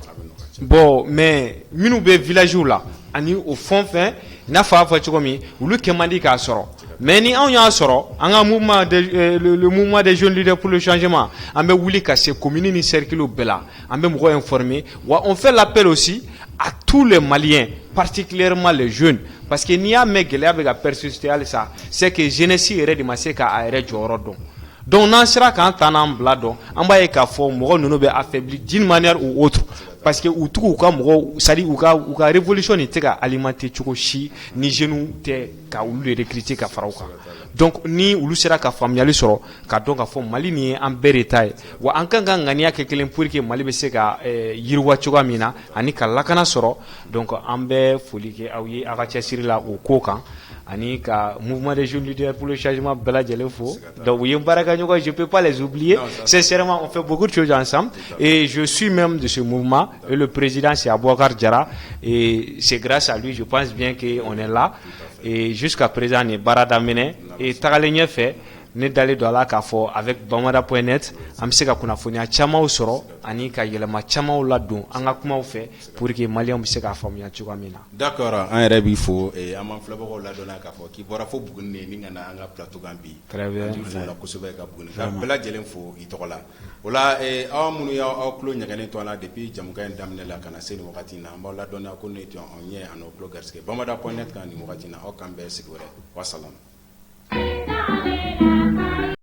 S2: bon mais minnu bɛ village la ani o fɛn fɛn i n'a fɔ a fɔ cogo min olu kɛ man di k'a sɔrɔ mais ni anw y'a sɔrɔ an ka mouvement le mouvement des jeunes leaders pour le changement an bɛ wuli ka se commune ni cercle bɛɛ la an bɛ mɔgɔw informer wa on fait l'appel aussi à tous les Maliens particulièrement les jeunes parce que n'i y'a mɛn gɛlɛya bɛ ka persister halisa c'est que jeunesse yɛrɛ de ma se k'a yɛrɛ jɔyɔrɔ dɔn donc n'an sera k'an ta n'an bila dɔn an b'a ye k'a fɔ mɔgɔ ninnu bɛ affaibli d'une manière ou autre parce que u tugu u ka mɔgɔw c'est à dire u ka révolution nin tɛ ka alimenter cogo si ni jeunes tɛ ka olu de recruter ka fara u kan donc ni olu sera ka faamuyali sɔrɔ ka dɔn k'a fɔ Mali nin ye an bɛɛ de ta ye wa an kan ka ŋaniya kɛ kelen pour que Mali bɛ se ka yiriwa cogoya min na ani ka lakana sɔrɔ donc an bɛ foli kɛ aw ye aw ka cɛsiri la o ko kan ani ka mouvement des jeunes leaders pour le changement bɛɛ lajɛlen fo donc u ye baarakɛɲɔgɔn je peux pas les oublier sincèrement on fait beaucoup de choses ensemble et je suis même de ce mouvement et le président c'est Abouakar Diarra et c'est grâce à lui je pense bien qu'on est là et jusqu'à présent ni baara daminɛ et tagalen ɲɛfɛ ne dalen don a la k'a fɔ avec Bamada.net an bɛ se ka kunnafoniya camanw sɔrɔ ani ka yɛlɛma camanw ladon an ka kumaw fɛ pour que maliyɛnw bɛ se k'a faamuya cogoya min na.
S1: d'accord an yɛrɛ b'i fo an b'an filɛbagaw ladɔnniya k'a fɔ k'i bɔra fo Buguni de ni ka na an ka plateau kan bi.
S2: très bien
S1: an b'i fo o la kosɛbɛ ka Buguni ka bɛɛ lajɛlen fo i tɔgɔ la o la aw minnu y'aw tulo ɲɛgɛnnen to an na depuis jamukan in daminɛ la ka na se nin wagati in na an b'aw ladɔnniya ko ne tun an ɲɛ ani aw tulo garisɛgɛ Bamada.net kan nin wagati in na aw k'an bɛɛ sigi wɛrɛ wa salam.